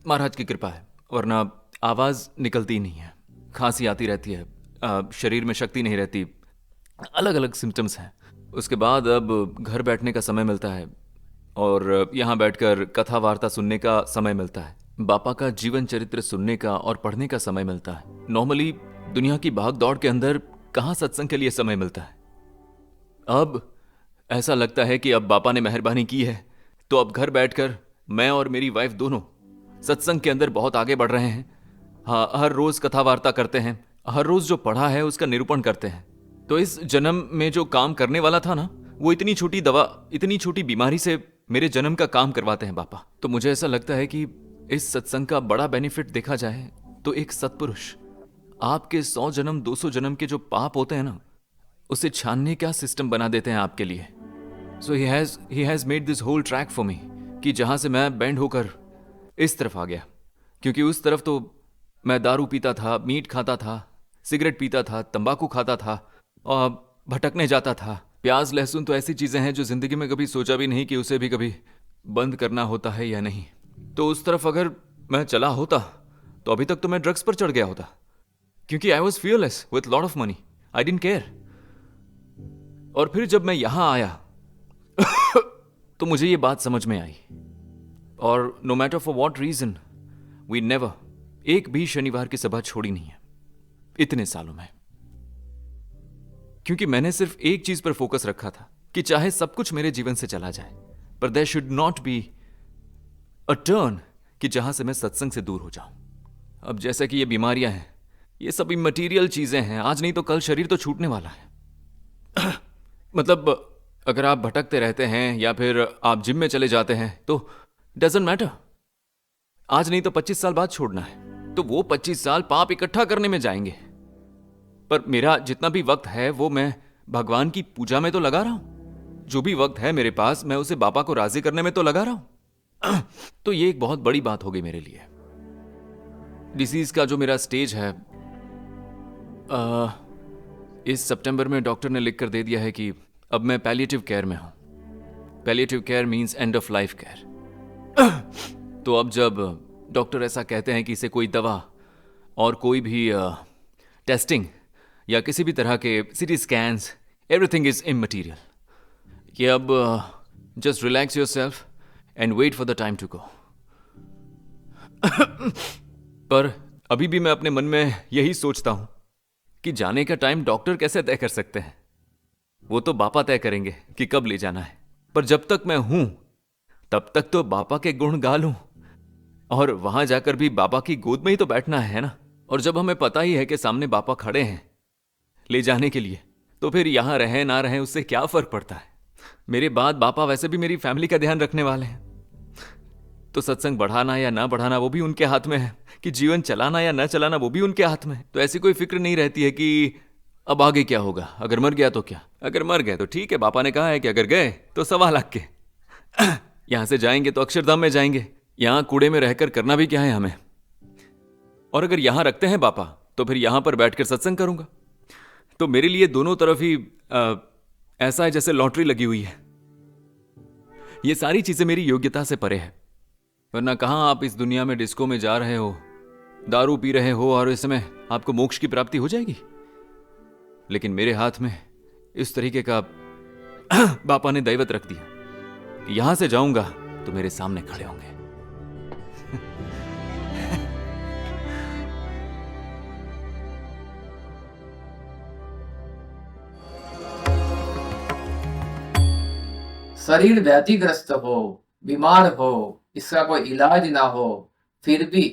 Speaker 13: महाराज की कृपा है, वरना आवाज निकलती नहीं है, खांसी आती रहती है, शरीर में शक्ति नहीं रहती, अलग अलग सिम्टम्स हैं। उसके बाद अब घर बैठने का समय मिलता है और यहाँ बैठकर कथा वार्ता सुनने का समय मिलता है, बापा का जीवन चरित्र सुनने का और पढ़ने का समय मिलता है। नॉर्मली दुनिया की भाग दौड़ के अंदर कहाँ सत्संग के लिए समय मिलता है। अब ऐसा लगता है कि अब बापा ने मेहरबानी की है, तो अब घर बैठकर मैं और मेरी वाइफ दोनों सत्संग के अंदर बहुत आगे बढ़ रहे हैं। हाँ, हर रोज कथा वार्ता करते हैं, हर रोज जो पढ़ा है उसका निरूपण करते हैं। तो इस जन्म में जो काम करने वाला था ना, वो इतनी छोटी दवा, इतनी छोटी बीमारी से मेरे जन्म का काम करवाते हैं बापा। तो मुझे ऐसा लगता है कि इस सत्संग का बड़ा बेनिफिट देखा जाए तो एक सत्पुरुष आपके 100 जन्म 200 जन्म के जो पाप होते हैं ना, उसे छानने का सिस्टम बना देते हैं आपके लिए। So he has made this whole track for me, कि जहां से मैं बेंड होकर इस तरफ आ गया, क्योंकि उस तरफ तो मैं दारू पीता था, मीट खाता था, सिगरेट पीता था, तंबाकू खाता था और भटकने जाता था। प्याज लहसुन तो ऐसी चीजें हैं जो जिंदगी में कभी सोचा भी नहीं कि उसे भी कभी बंद करना होता है या नहीं। तो उस तरफ अगर मैं चला होता तो अभी तक तो मैं ड्रग्स पर चढ़ गया होता, क्योंकि I was fearless with lot of money, I didn't care. और फिर जब मैं यहां आया तो मुझे ये बात समझ में आई, और no matter for what reason we never, एक भी शनिवार की सभा छोड़ी नहीं है इतने सालों में, क्योंकि मैंने सिर्फ एक चीज पर फोकस रखा था कि चाहे सब कुछ मेरे जीवन से चला जाए, पर there should not be a turn कि जहां से मैं सत्संग से दूर हो जाऊं। अब जैसा कि ये बीमारियां हैं, ये सभी मटेरियल चीजें हैं, आज नहीं तो कल शरीर तो छूटने वाला है। मतलब अगर आप भटकते रहते हैं या फिर आप जिम में चले जाते हैं तो डजंट मैटर, आज नहीं तो 25 साल बाद छोड़ना है, तो वो 25 साल पाप इकट्ठा करने में जाएंगे। पर मेरा जितना भी वक्त है वो मैं भगवान की पूजा में तो लगा रहा हूं, जो भी वक्त है मेरे पास मैं उसे बाबा को राजी करने में तो लगा रहा हूं। तो ये एक बहुत बड़ी बात हो गई मेरे लिए। डिसीज का जो मेरा स्टेज है, इस सितंबर में डॉक्टर ने लिख कर दे दिया है कि अब मैं पैलिएटिव केयर में हूं। Palliative care means end of life care. तो अब जब डॉक्टर ऐसा कहते हैं कि इसे कोई दवा और कोई भी टेस्टिंग या किसी भी तरह के सीटी स्कैन्स, एवरीथिंग इज इमटेरियल, कि अब just relax yourself and wait for the time to go. पर अभी भी मैं अपने मन में यही सोचता हूं कि जाने का टाइम डॉक्टर कैसे तय कर सकते हैं, वो तो बापा तय करेंगे कि कब ले जाना है। पर जब तक मैं हूं तब तक तो बापा के गुण गा लूं, और वहां जाकर भी बाबा की गोद में ही तो बैठना है ना। और जब हमें पता ही है कि सामने बापा खड़े हैं ले जाने के लिए, तो फिर यहां रहें ना रहें उससे क्या फर्क पड़ता है। मेरे बाद बापा वैसे भी मेरी फैमिली का ध्यान रखने वाले हैं, तो सत्संग बढ़ाना या ना बढ़ाना वो भी उनके हाथ में है कि जीवन चलाना या न चलाना वो भी उनके हाथ में है। तो ऐसी कोई फिक्र नहीं रहती है कि अब आगे क्या होगा, अगर मर गया तो क्या। अगर मर गए तो ठीक है, पापा ने कहा है कि अगर गए तो 1.25 लाख के। यहां से जाएंगे तो अक्षरधाम में जाएंगे, यहां कूड़े में रहकर करना भी क्या है हमें। और अगर यहां रखते हैं पापा तो फिर यहां पर बैठकर सत्संग करूंगा। तो मेरे लिए दोनों तरफ ही ऐसा है जैसे लॉटरी लगी हुई है। ये सारी चीजें मेरी योग्यता से परे है। वरना कहां आप इस दुनिया में डिस्को में जा रहे हो, दारू पी रहे हो और इस समय आपको मोक्ष की प्राप्ति हो जाएगी। लेकिन मेरे हाथ में इस तरीके का बापा ने दैवत रख दिया कि यहां से जाऊंगा तो मेरे सामने खड़े होंगे।
Speaker 5: शरीर व्याधिग्रस्त हो, बीमार हो, इसका कोई इलाज ना हो, फिर भी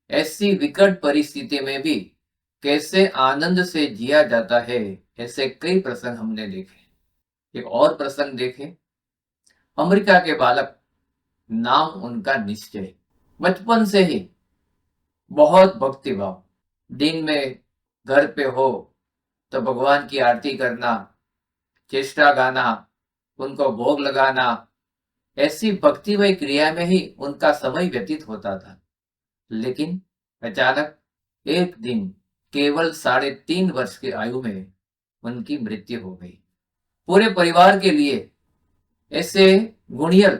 Speaker 5: ऐसी विकट परिस्थिति में भी कैसे आनंद से जिया जाता है, ऐसे कई प्रसंग हमने देखे। एक और प्रसंग देखे, अमेरिका के बालक, नाम उनका निश्चय। बचपन से ही बहुत भक्ति भाव, दिन में घर पे हो तो भगवान की आरती करना, चेष्टा गाना, उनको भोग लगाना, ऐसी भक्तिमय क्रिया में ही उनका समय व्यतीत होता था। लेकिन अचानक एक दिन केवल 3.5 वर्ष की आयु में उनकी मृत्यु हो गई। पूरे परिवार के लिए ऐसे गुणियल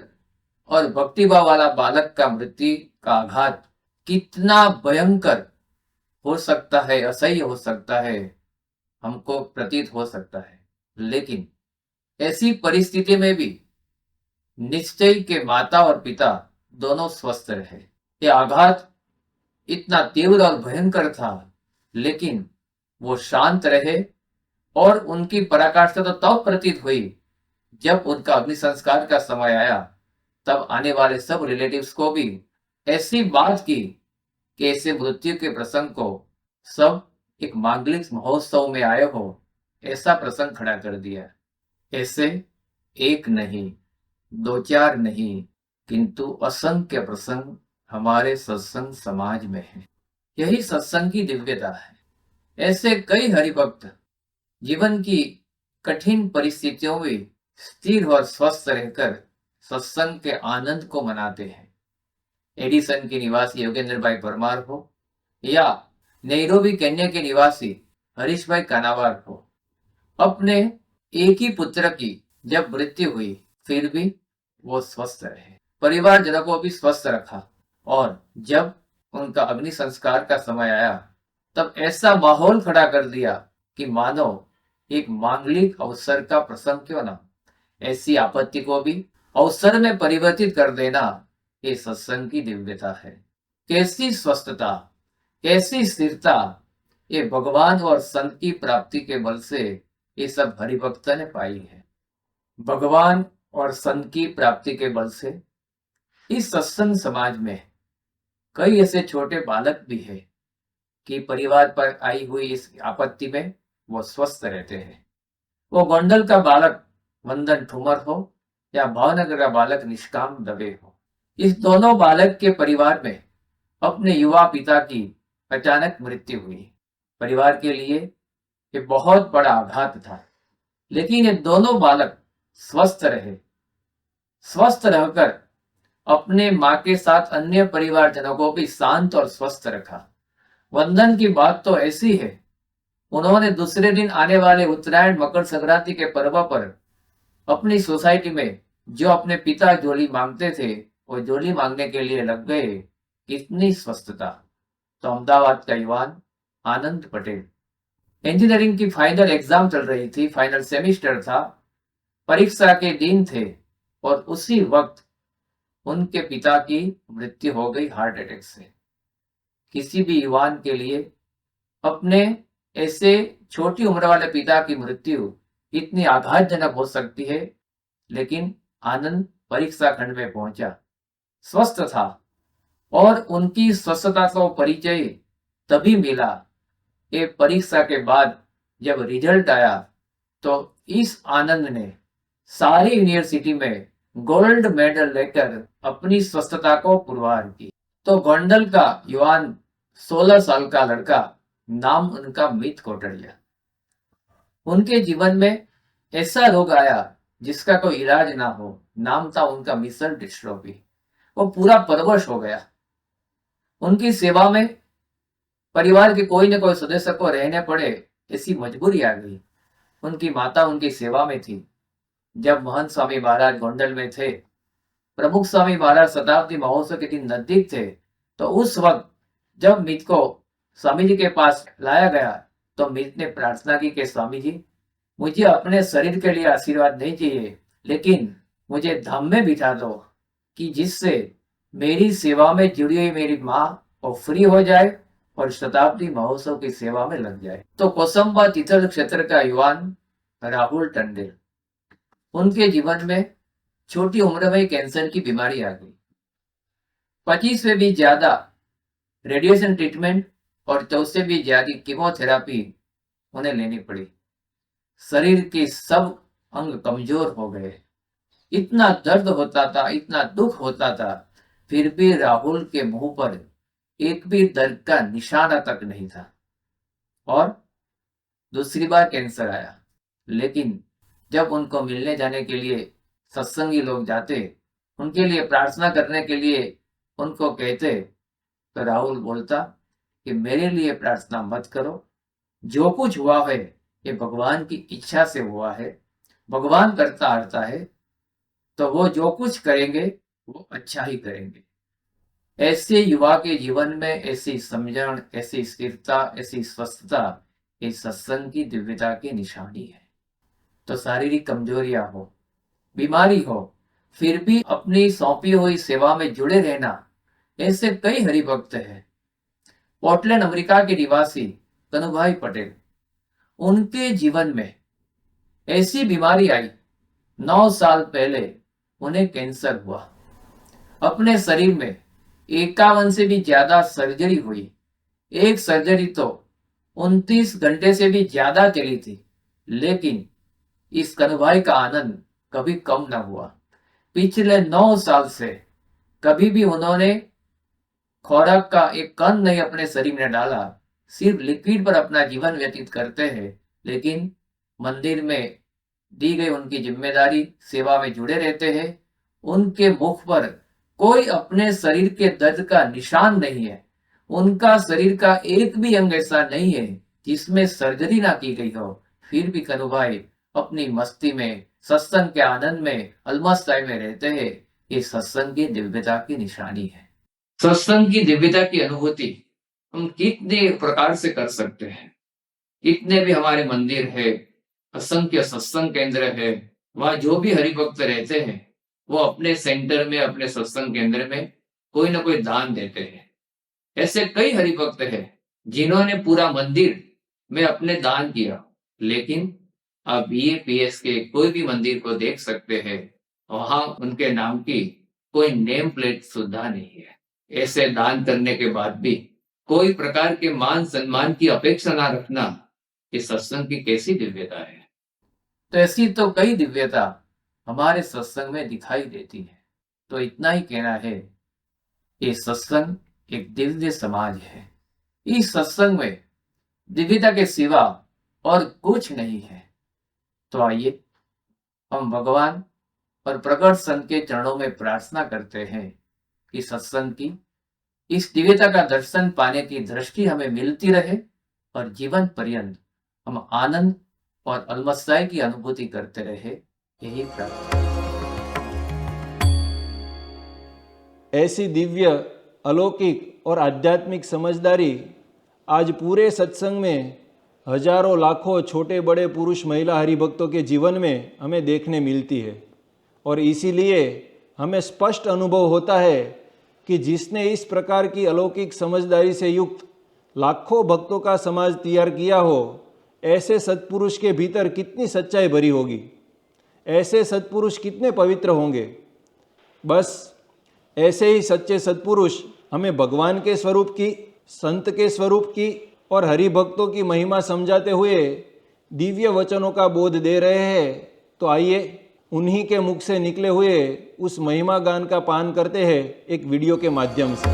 Speaker 5: और भक्तिभाव वाला बालक का मृत्यु का आघात कितना भयंकर हो सकता है, असह्य हो सकता है, हमको प्रतीत हो सकता है। लेकिन ऐसी परिस्थिति में भी निश्चय के माता और पिता दोनों स्वस्थ रहे। ये आघात इतना तीव्र और भयंकर था, लेकिन वो शांत रहे और उनकी पराकाष्ठा तो तब प्रतीत हुई जब उनका अग्नि संस्कार का समय आया। तब आने वाले सब रिलेटिव्स को भी ऐसी बात की कि ऐसे मृत्यु के प्रसंग को सब एक मांगलिक महोत्सव में आए हो, ऐसा प्रसंग खड़ा कर दिया। ऐसे एक नहीं, 2-4 नहीं, किंतु असंख्य प्रसंग हमारे सत्संग समाज में है। यही सत्संग की दिव्यता है। ऐसे कई हरिभक्त जीवन की कठिन परिस्थितियों में स्थिर और स्वस्थ रहकर सत्संग के आनंद को मनाते हैं। एडिसन के निवासी योगेंद्र भाई परमार हो या नैरोबी केन्या के निवासी हरीश भाई कानावार हो, अपने एक ही पुत्र की जब मृत्यु हुई फिर भी वो स्वस्थ रहे, परिवारजनों को भी स्वस्थ रखा। और जब उनका अग्नि संस्कार का समय आया तब ऐसा माहौल खड़ा कर दिया कि मानो एक मांगलिक अवसर का प्रसंग क्यों ना, ऐसी आपत्ति को भी अवसर में परिवर्तित कर देना, ये सत्संग की दिव्यता है। कैसी स्वस्थता, कैसी स्थिरता, ये भगवान और संत की प्राप्ति के बल से ये सब हरिभक्त ने पाई है। भगवान और संत की प्राप्ति के बल से इस सत्संग समाज में कई ऐसे छोटे बालक भी है कि परिवार पर आई हुई इस आपत्ति में वो स्वस्थ रहते हैं। वो गोंडल का बालक वंदन ठुमर हो या भावनगर का बालक निष्काम दबे हो, इस दोनों बालक के परिवार में अपने युवा पिता की अचानक मृत्यु हुई। परिवार के लिए ये बहुत बड़ा आघात था, लेकिन ये दोनों बालक स्वस्थ रहे। स्वस्थ रहकर अपने माँ के साथ अन्य परिवारजनों को भी शांत और स्वस्थ रखा। वंदन की बात तो ऐसी है, उन्होंने दूसरे दिन आने वाले उत्तरायण मकर संक्रांति के पर्व पर अपनी सोसाइटी में जो अपने पिता जोली मांगते थे वो जोली मांगने के लिए लग गए। कितनी स्वस्थता। तो अहमदाबाद का युवान आनंद पटेल, इंजीनियरिंग की फाइनल एग्जाम चल रही थी, फाइनल सेमिस्टर था, परीक्षा के दिन थे और उसी वक्त उनके पिता की मृत्यु हो गई हार्ट अटैक से। किसी भी युवान के लिए अपने ऐसे छोटी उम्र वाले पिता की मृत्यु इतनी आघातजनक हो सकती है, लेकिन आनंद परीक्षा खंड में पहुंचा, स्वस्थ था और उनकी स्वस्थता का परिचय तभी मिला कि परीक्षा के बाद जब रिजल्ट आया तो इस आनंद ने सारी यूनिवर्सिटी में गोल्ड मेडल लेकर अपनी स्वस्थता को पुरवार की। तो गोंडल का युवान 16 साल का लड़का, नाम उनका मीत कोटड़िया। उनके जीवन में ऐसा रोग आया जिसका कोई इलाज ना हो। नाम था उनका मिसल डिस्ट्रोफी। वो पूरा परवश हो गया। उनकी सेवा में परिवार के कोई न कोई सदस्य को रहने पड़े, ऐसी मजबूरी आ गई। उनकी माता उनकी सेवा में थी। जब महंत स्वामी महाराज गोंडल में थे, प्रमुख स्वामी महाराज शताब्दी महोत्सव के दिन नजदीक थे, तो उस वक्त जब मीत को स्वामी जी के पास लाया गया तो मीत ने प्रार्थना की कि स्वामी जी, मुझे अपने शरीर के लिए आशीर्वाद नहीं चाहिए, लेकिन मुझे धाम में बिठा दो कि जिससे मेरी सेवा में जुड़ी हुई मेरी माँ वो फ्री हो जाए और शताब्दी महोत्सव की सेवा में लग जाए। तो कोसंबा तीर्थल क्षेत्र का युवान राहुल टंडेल, उनके जीवन में छोटी उम्र में कैंसर की बीमारी आ गई। 25 से भी ज्यादा रेडिएशन ट्रीटमेंट और 4 से भी ज्यादा कीमोथेरापी उन्हें लेनी पड़ी। शरीर के सब अंग कमजोर हो गए। इतना दर्द होता था, इतना दुख होता था, फिर भी राहुल के मुंह पर एक भी दर्द का निशाना तक नहीं था। और दूसरी बार कैंसर आया, लेकिन जब उनको मिलने जाने के लिए सत्संगी लोग जाते, उनके लिए प्रार्थना करने के लिए उनको कहते, तो राहुल बोलता कि मेरे लिए प्रार्थना मत करो, जो कुछ हुआ है ये भगवान की इच्छा से हुआ है, भगवान करता आता है, तो वो जो कुछ करेंगे वो अच्छा ही करेंगे। ऐसे युवा के जीवन में ऐसी समझण, ऐसी स्थिरता, ऐसी स्वस्थता इस सत्संग की दिव्यता की निशानी है। तो शारीरिक कमजोरियां हो, बीमारी हो, फिर भी अपनी सौंपी हुई सेवा में जुड़े रहना, ऐसे कई हरिभक्त हैं। पोर्टलैंड अमेरिका के निवासी कनुभाई पटेल, उनके जीवन में ऐसी बीमारी आई, 9 साल पहले उन्हें कैंसर हुआ। अपने शरीर में 51 से भी ज्यादा सर्जरी हुई। एक सर्जरी तो 29 घंटे से भी ज्यादा चली थी, लेकिन इस कनुभाई का आनंद कभी कम न हुआ। पिछले 9 साल से कभी भी उन्होंने खुराक का एक कण नहीं अपने शरीर में डाला, सिर्फ लिक्विड पर अपना जीवन व्यतीत करते हैं, लेकिन मंदिर में दी गई उनकी जिम्मेदारी, सेवा में जुड़े रहते हैं। उनके मुख पर कोई अपने शरीर के दर्द का निशान नहीं है। उनका शरीर का एक भी अंग ऐसा नहीं है जिसमें सर्जरी ना की गई हो। फिर भी कनुभाई अपनी मस्ती में, सत्संग के आनंद में, अलमस्ताई में रहते हैं। ये सत्संग की दिव्यता की निशानी है। सत्संग की दिव्यता की अनुभूति हम कितने प्रकार से कर सकते हैं। कितने भी हमारे मंदिर है, असंख्य सत्संग केंद्र है, वहां जो भी हरिभक्त रहते हैं वो अपने सेंटर में, अपने सत्संग केंद्र में कोई ना कोई दान देते हैं। ऐसे कई हरिभक्त हैं जिन्होंने पूरा मंदिर में अपने दान किया, लेकिन आप BAPS के कोई भी मंदिर को देख सकते हैं, वहां उनके नाम की कोई नेम प्लेट सुद्धा नहीं है। ऐसे दान करने के बाद भी कोई प्रकार के मान सम्मान की अपेक्षा ना रखना, ये सत्संग की कैसी दिव्यता है। तो ऐसी तो कई दिव्यता हमारे सत्संग में दिखाई देती है। तो इतना ही कहना है, ये सत्संग एक दिव्य समाज है। इस सत्संग में दिव्यता के सिवा और कुछ नहीं है। तो आइए हम भगवान और प्रकट संत के चरणों में प्रार्थना करते हैं कि सत्संग की इस दिव्यता का दर्शन पाने की दृष्टि हमें मिलती रहे और जीवन पर्यंत हम आनंद और अलमस्ताई की अनुभूति करते रहे, यही प्रार्थना।
Speaker 4: ऐसी दिव्य, अलौकिक और आध्यात्मिक समझदारी आज पूरे सत्संग में हजारों लाखों छोटे बड़े पुरुष महिला हरिभक्तों के जीवन में हमें देखने मिलती है। और इसीलिए हमें स्पष्ट अनुभव होता है कि जिसने इस प्रकार की अलौकिक समझदारी से युक्त लाखों भक्तों का समाज तैयार किया हो, ऐसे सत्पुरुष के भीतर कितनी सच्चाई भरी होगी, ऐसे सत्पुरुष कितने पवित्र होंगे। बस ऐसे ही सच्चे सत्पुरुष हमें भगवान के स्वरूप की, संत के स्वरूप की और हरिभक्तों की महिमा समझाते हुए दिव्य वचनों का बोध दे रहे हैं। तो आइए उन्हीं के मुख से निकले हुए उस महिमा गान का पान करते हैं एक वीडियो के माध्यम से।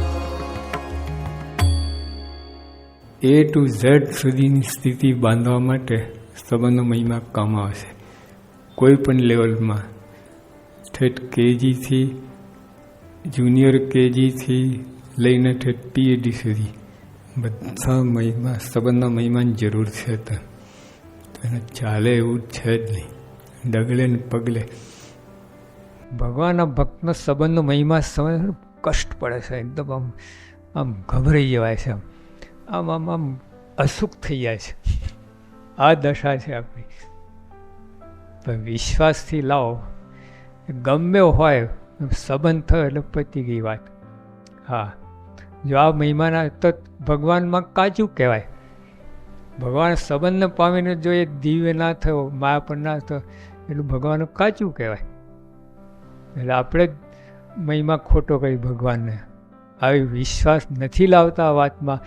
Speaker 3: એ ટુ ઝેડ સુધીની સ્થિતિ બાંધવા માટે સંબંધો મહિમા કામ આવશે. કોઈ પણ લેવલમાં, ઠેઠ કેજીથી જુનિયર કેજીથી લઈને ઠેઠ PhD સુધી બધા મહિમા સંબંધના મહિમાની જરૂર છે. તો એને ચાલે એવું છે જ નહીં, ડગલે ને પગલે. ભગવાનના ભક્તનો સંબંધનો મહિમા સમય કષ્ટ પડે છે, એકદમ આમ આમ ગભરાઈ જવાય છે, આમ આમ આમ અસુખ થઈ જાય છે. આ દશા છે આપણી. પણ વિશ્વાસથી લાવો, ગમે હોય સંબંધ થયો એટલે પતી ગઈ વાત. હા, જો આ મહિમાના તો ભગવાનમાં કાચું કહેવાય. ભગવાન સંબંધને પામીને જો એ દિવ્ય ના થયો, માયા પણ ના થયો, એટલું ભગવાનનું કાચું કહેવાય. એટલે આપણે જ મહિમા ખોટો કરી ભગવાનને. આવી વિશ્વાસ નથી લાવતા આ વાતમાં,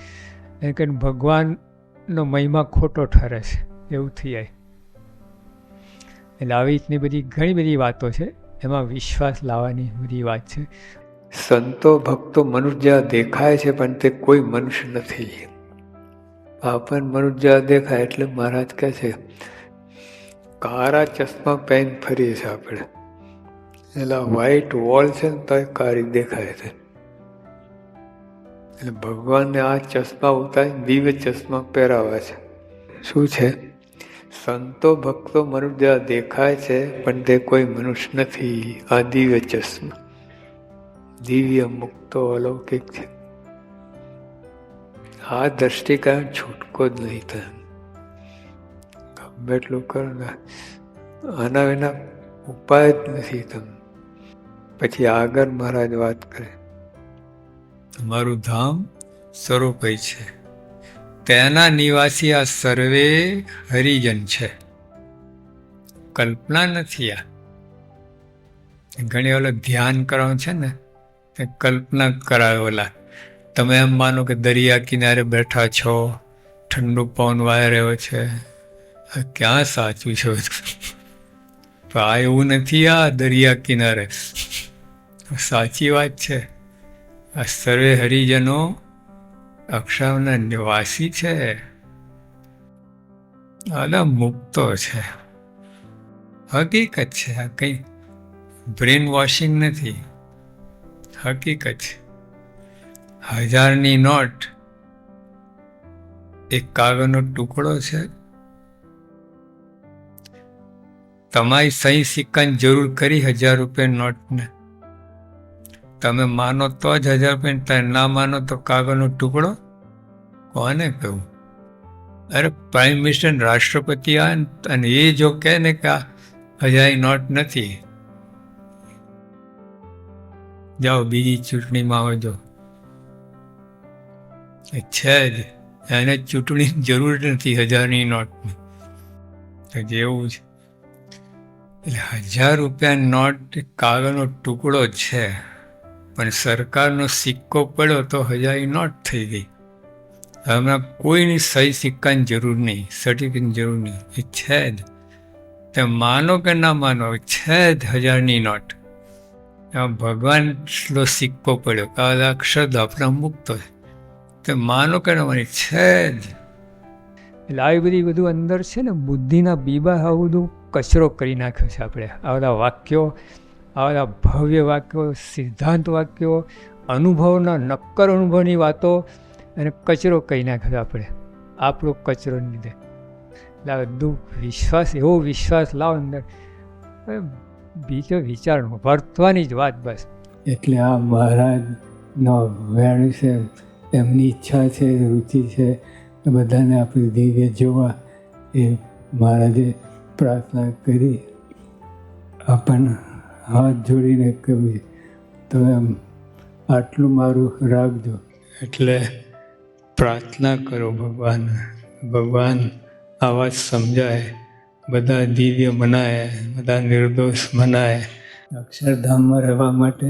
Speaker 3: એ કે ભગવાનનો મહિમા ખોટો ઠરે છે એવું થઈ જાય. એટલે આવી રીતની બધી ઘણી બધી વાતો છે, એમાં વિશ્વાસ લાવવાની બધી વાત છે. સંતો ભક્તો મનુષ્ય દેખાય છે પણ તે કોઈ મનુષ્ય નથી. આપણને મનુષ્ય દેખાય એટલે મહારાજ કહે છે કાળા ચશ્મા પહેન ફરીએ છીએ આપણે. એટલે વ્હાઈટ વોલ છે ને તો કાળી દેખાય છે. એટલે ભગવાનને આ ચશ્મા ઉતારી દિવ્ય ચશ્મા પહેરાવ્યા છે. શું છે? સંતો ભક્તો મનુષ્ય દેખાય છે પણ તે કોઈ મનુષ્ય નથી. આ દિવ્ય ચશ્મા, દિવ્ય મુક્તો અલૌકિક છે. આ દ્રષ્ટિકારણ છૂટકો જ નહીં થાય. ગમે એટલું કરો ને આના વિના ઉપાય જ નથી તમે. પછી આગળ મહારાજ વાત કરે, તમારું ધામ સ્વરૂપય છે, તેના નિવાસી આ સર્વે હરિજન છે. કલ્પના નથી. આ ઘણી ઓલા ધ્યાન કરવાનું છે ને, તે કલ્પના કરાવે. ઓલા તમે એમ માનો કે દરિયા કિનારે બેઠા છો, ઠંડુ પવન વાય રહ્યો છે, આ ક્યાં સાચું છે? તો આ એવું નથી. આ દરિયા કિનારે સાચી વાત છે. આ સર્વે હરિજનો અક્ષરના નિવાસી છે, આના મુક્તો છે. હકીકત છે. આ કંઈ બ્રેન વોશિંગ નથી, હકીકત છે. 1000ની નોટ એક કાગળનો ટુકડો છે. તમારી સહી સિક્કાની જરૂર કરી 1000 રૂપિયાની નોટને. તમે માનો તો જ 1000 રૂપિયા, તમે ના માનો તો કાગળનો ટુકડો. કોને કહું? અરે પ્રાઇમ મિનિસ્ટર રાષ્ટ્રપતિ આવે અને એ જો કહે ને કે આ 1000ની નોટ નથી, જાઓ બીજી ચૂંટણીમાં આવજો. છે જ, એને ચૂંટણીની જરૂર નથી 1000ની નોટની. જેવું છે. એટલે 1000 રૂપિયાની નોટ કાગળનો ટુકડો છે, પણ સરકારનો સિક્કો પડ્યો તો 1000ની નોટ થઈ ગઈ. હમણાં કોઈની સહી સિક્કાની જરૂર નહીં, સર્ટિફિકેટની જરૂર નહીં. એ છે જ. તમે માનો કે ના માનો, છે જ 1000ની નોટ. એમાં ભગવાનનો સિક્કો પડ્યો, કાળા અક્ષર આપણા મુક્તો છે. તે માનો કે ના માની, છે જ. એટલે આવી બધી બધું અંદર છે ને, બુદ્ધિના બીબા આવું બધું કચરો કરી નાખ્યો છે આપણે. આ બધા વાક્યો, આ બધા ભવ્ય વાક્યો, સિદ્ધાંત વાક્યો, અનુભવના નક્કર અનુભવની વાતો, અને કચરો કરી નાખ્યો આપણે, આપણો કચરો લીધે. એટલે આ બધું વિશ્વાસ, એવો વિશ્વાસ લાવો અંદર, બીજો વિચાર વર્તવાની જ વાત બસ. એટલે આ મહારાજનો વેણ છે, એમની ઈચ્છા છે, રુચિ છે, એ બધાને આપણે દિવ્ય જોવા એ મહારાજે પ્રાર્થના કરી. આપણને હાથ જોડીને કહ્યું તો એમ આટલું મારું રાખજો. એટલે પ્રાર્થના કરો ભગવાન, ભગવાન આ વાત સમજાય, બધા દિવ્ય મનાય, બધા નિર્દોષ મનાય. અક્ષરધામમાં રહેવા માટે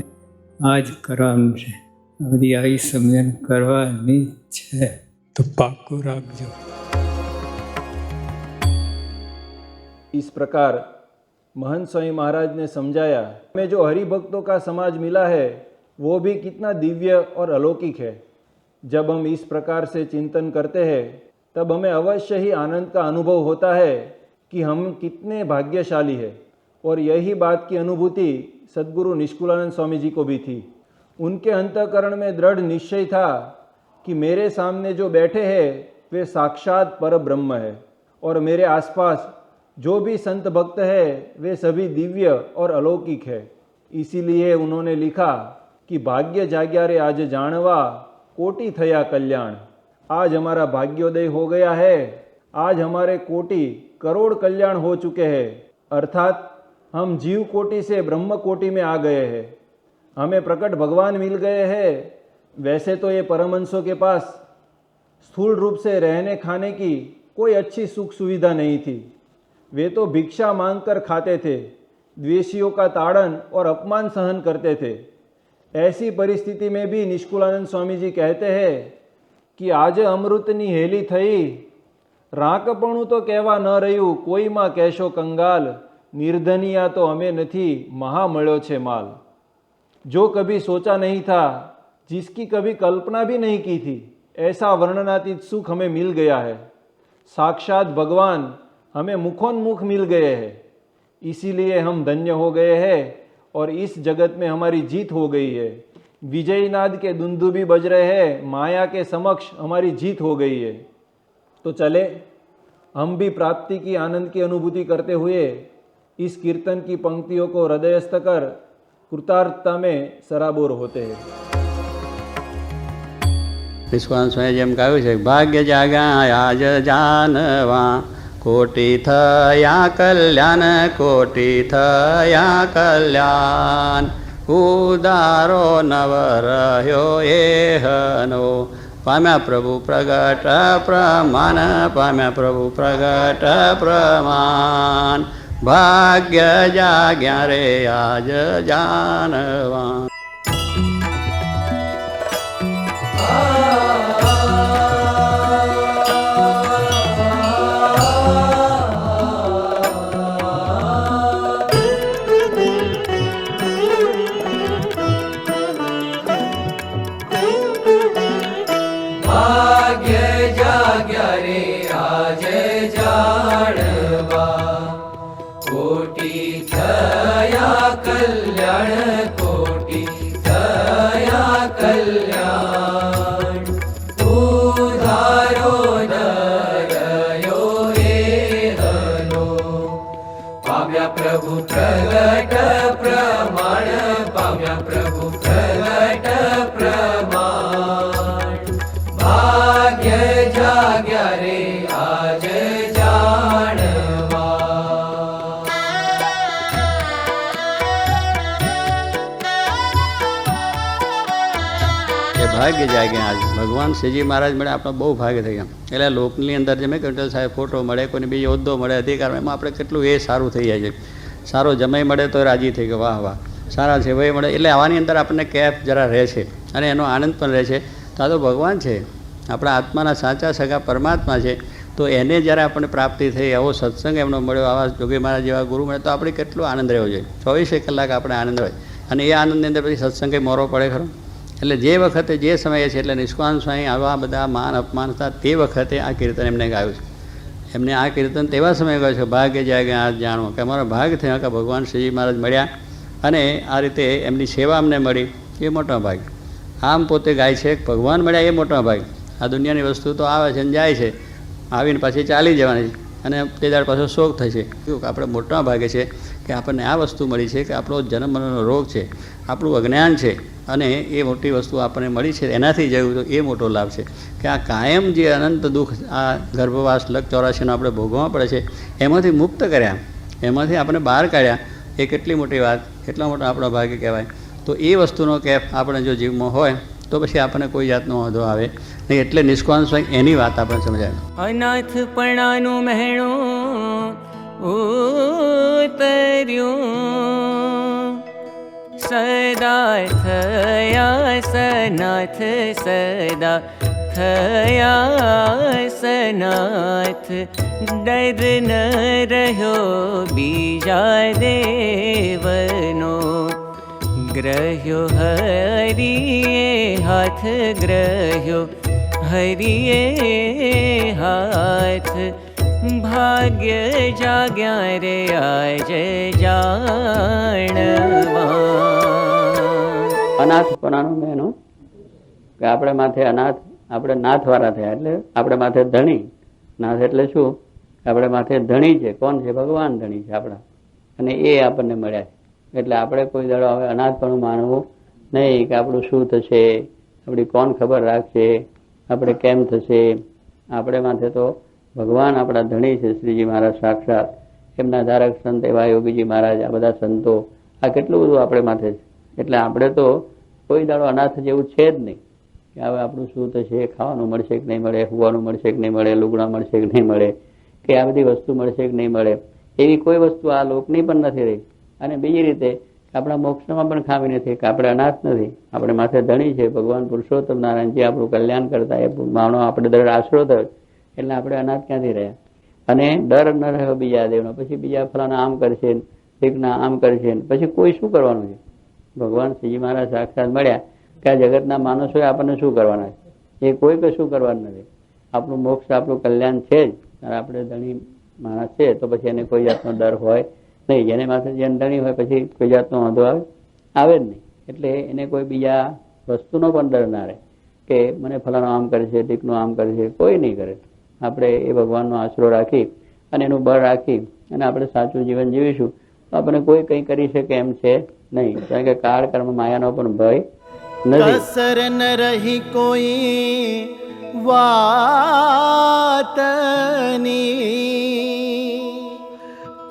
Speaker 3: આ જ કરવાનું છે. બધી આવી સમજણ કરવાની છે તો પાકું રાખજો.
Speaker 4: इस प्रकार महंत स्वामी महाराज ने समझाया, में जो हरि भक्तों का समाज मिला है वो भी कितना दिव्य और अलौकिक है. जब हम इस प्रकार से चिंतन करते हैं तब हमें अवश्य ही आनंद का अनुभव होता है कि हम कितने भाग्यशाली हैं। और यही बात की अनुभूति सद्गुरु निष्कुलानंद स्वामी जी को भी थी। उनके अंतःकरण में दृढ़ निश्चय था कि मेरे सामने जो बैठे हैं वे साक्षात पर ब्रह्म है और मेरे आसपास जो भी संत भक्त है वे सभी दिव्य और अलौकिक है। इसीलिए उन्होंने लिखा कि भाग्य जाग्या रे आज जाणवा कोटि थया कल्याण। आज हमारा भाग्योदय हो गया है, आज हमारे कोटि करोड़ कल्याण हो चुके हैं, अर्थात हम जीव कोटि से ब्रह्म कोटि में आ गए हैं। हमें प्रकट भगवान मिल गए हैं। वैसे तो ये परमहंसों के पास स्थूल रूप से रहने खाने की कोई अच्छी सुख सुविधा नहीं थी। वे तो भिक्षा मांगकर खाते थे, द्वेषियों का ताड़न और अपमान सहन करते थे। ऐसी परिस्थिति में भी निष्कुलानंद स्वामी जी कहते हैं कि आज अमृतनी हेली थई, राकपणું तो कहेवा न रह्યું, कोईમાં કહેશો कंगाल, निर्धनिया तो हमें नहीं, महा मळ्यो छे माल। जो कभी सोचा नहीं था, जिसकी कभी कल्पना भी नहीं की थी, ऐसा वर्णनातीत सुख हमें मिल गया है। साक्षात भगवान हमें मुखोन्मुख मिल गए हैं। इसीलिए हम धन्य हो गए हैं और इस जगत में हमारी जीत हो गई है। विजयनाद के दुंदुभी बज रहे हैं, माया के समक्ष हमारी जीत हो गई है। तो चले हम भी प्राप्ति की आनंद की अनुभूति करते हुए इस कीर्तन की पंक्तियों को हृदयस्थ कर कृतार्थता में सराबोर होते हैं।
Speaker 14: નિષ્કાન સ્વામી જેમ કહ્યું છે, ભાગ્ય જાગ્યા આજ જાનવા કોટી થયા કલ્યાણ, કોટી થયા કલ્યાણ, ઉદારો નવ રહ્યો એહનો, પામ્યા પ્રભુ પ્રગટ પ્રમાણ, પામ્યા પ્રભુ પ્રગટ પ્રમાણ, ભાગ્ય જાગ્યા રે આજ જાનવા। ભાગ્ય જાગ્યા આજ ભગવાન શ્રીજી મહારાજ મળે આપણો બહુ ભાગ્ય થઈ ગયા। એટલે લોકની અંદર જે મેં કહ્યું સાહેબ ફોટો મળે, કોઈને બીજો હોદ્દો મળે, અધિકાર, એમાં આપણે કેટલું એ સારું થઈ જાય છે। સારો જમાઈ મળે તો રાજી થઈ ગયો, વાહ વાહ સારા છે ભાઈ મળે, એટલે આવાની અંદર આપણને કેફ જરા રહે છે અને એનો આનંદ પણ રહે છે। તો આ તો ભગવાન છે, આપણા આત્માના સાચા સગા પરમાત્મા છે। તો એને જ્યારે આપણને પ્રાપ્તિ થઈ, આવો સત્સંગ એમનો મળ્યો, આવા જોગી મહારાજ જેવા ગુરુ મળે, તો આપણે કેટલો આનંદ રહ્યો છે। 24 કલાક આપણે આનંદ હોય અને એ આનંદની અંદર પછી સત્સંગે મોરો પડે ખરો। એટલે જે વખતે જે સમયે છે, એટલે નિષ્કાન સ્વામી આવા બધા માન અપમાન હતા તે વખતે આ કીર્તન એમને ગાયું છે। એમને આ કીર્તન તેવા સમયે ગાયું છે, ભાગ્ય જાગ્યા આજ જાણવો, કે અમારો ભાગ થયો કે ભગવાન શ્રીજી મહારાજ મળ્યા અને આ રીતે એમની સેવા અમને મળી, એ મોટો ભાગ। આમ પોતે ગાય છે ભગવાન મળ્યા એ મોટો ભાગ। આ દુનિયાની વસ્તુ તો આવે છે ને જાય છે, આવીને પાછી ચાલી જવાની છે અને તે દાડ પાછો શોક થશે। કેવું કે આપણે મોટા ભાગે છે કે આપણને આ વસ્તુ મળી છે કે આપણો જન્મનો રોગ છે, આપણું અજ્ઞાન છે અને એ મોટી વસ્તુ આપણને મળી છે, એનાથી જયું તો એ મોટો લાભ છે કે આ કાયમ જે અનંત દુઃખ આ ગર્ભવાસ લગ 84નો આપણે ભોગવવા પડે છે, એમાંથી મુક્ત કર્યા, એમાંથી આપણે બહાર કાઢ્યા, એ કેટલી મોટી વાત, કેટલા મોટો આપણો ભાગ્ય કહેવાય। તો એ વસ્તુનો કેફ આપણે જો જીવમાં હોય તો પછી આપણને કોઈ જાતનો વાંધો આવે નહીં। એટલે નિષ્કાન સ્વામી એની વાત આપણે સમજાય।
Speaker 15: અનાથપણાનું મહેણું ઉતર્યું, સદા થયા સનાથ, સદા થયા સનાથ, ડર ન રહ્યો બીજા દેવનો, ग्रह्यो हरिये हाथ ग्रह्यो हरिये हाथ भाग्य जाग्या रे आज जाणवा।
Speaker 14: અનાથપણાનું મેનું કે આપણે માથે અનાથ, આપણે નાથવાળા થયા એટલે આપણે માથે ધણી. નાથ એટલે શું? આપણે માથે ધણી છે. કોણ છે? ભગવાન ધણી છે આપણા, અને એ આપણને મળ્યા છે. એટલે આપણે કોઈ દાડો હવે અનાથપણું માનવું નહીં કે આપણું શું થશે, આપણી કોણ ખબર રાખશે, આપણે કેમ થશે. આપણે માથે તો ભગવાન આપણા ધણી છે. શ્રીજી મહારાજ સાક્ષાત, એમના ધારક સંત એવા યોગીજી મહારાજ, આ બધા સંતો, આ કેટલું બધું આપણે માથે છે. એટલે આપણે તો કોઈ દાડો અનાથ જેવું છે જ નહીં કે હવે આપણું શું થશે, ખાવાનું મળશે કે નહીં મળે, હુવાનું મળશે કે નહીં મળે, લુગડા મળશે કે નહીં મળે, કે આ બધી વસ્તુ મળશે કે નહીં મળે, એવી કોઈ વસ્તુ આ લોકની પણ નથી રહી. અને બીજી રીતે આપણા મોક્ષમાં પણ ખામી નથી કે આપણે અનાથ નથી, આપણે માથે ધણી છે. ભગવાન પુરુષોત્તમ નારાયણજી આપણું કલ્યાણ કરતા એ માનો આપણે દર આશરો થયો, એટલે આપણે અનાથ ક્યાંથી રહ્યા. અને ડર ન રહ્યો બીજા દેવનો. પછી બીજા ફલાના આમ કરશે, ઠીકના આમ કરશે, પછી કોઈ શું કરવાનું છે? ભગવાન શ્રીજી મહારાજ સાક્ષાત મળ્યા કે આ જગતના માણસોએ આપણને શું કરવાના છે? એ કોઈ કશું કરવાનું નથી. આપણું મોક્ષ, આપણું કલ્યાણ છે જ. આપણે ધણી માણસ છે તો પછી એને કોઈ જાતનો ડર હોય નહીં. જેને માથે જેને ધણી હોય પછી કોઈ જાતનો વાંધો આવે જ નહીં. એટલે એને કોઈ બીજા વસ્તુનો પણ ડર ના રહે કે મને ફલાનો આમ કરશે, ઠીકનું આમ કરશે, કોઈ નહીં કરે. આપણે એ ભગવાનનો આશરો રાખી અને એનું બળ રાખી અને આપણે સાચું જીવન જીવીશું તો આપણને કોઈ કંઈ કરી શકે એમ છે નહીં. કારણ કે કાળ કર્મ માયાનો પણ ભય નથી.
Speaker 16: કસર ન રહી કોઈ વાતની,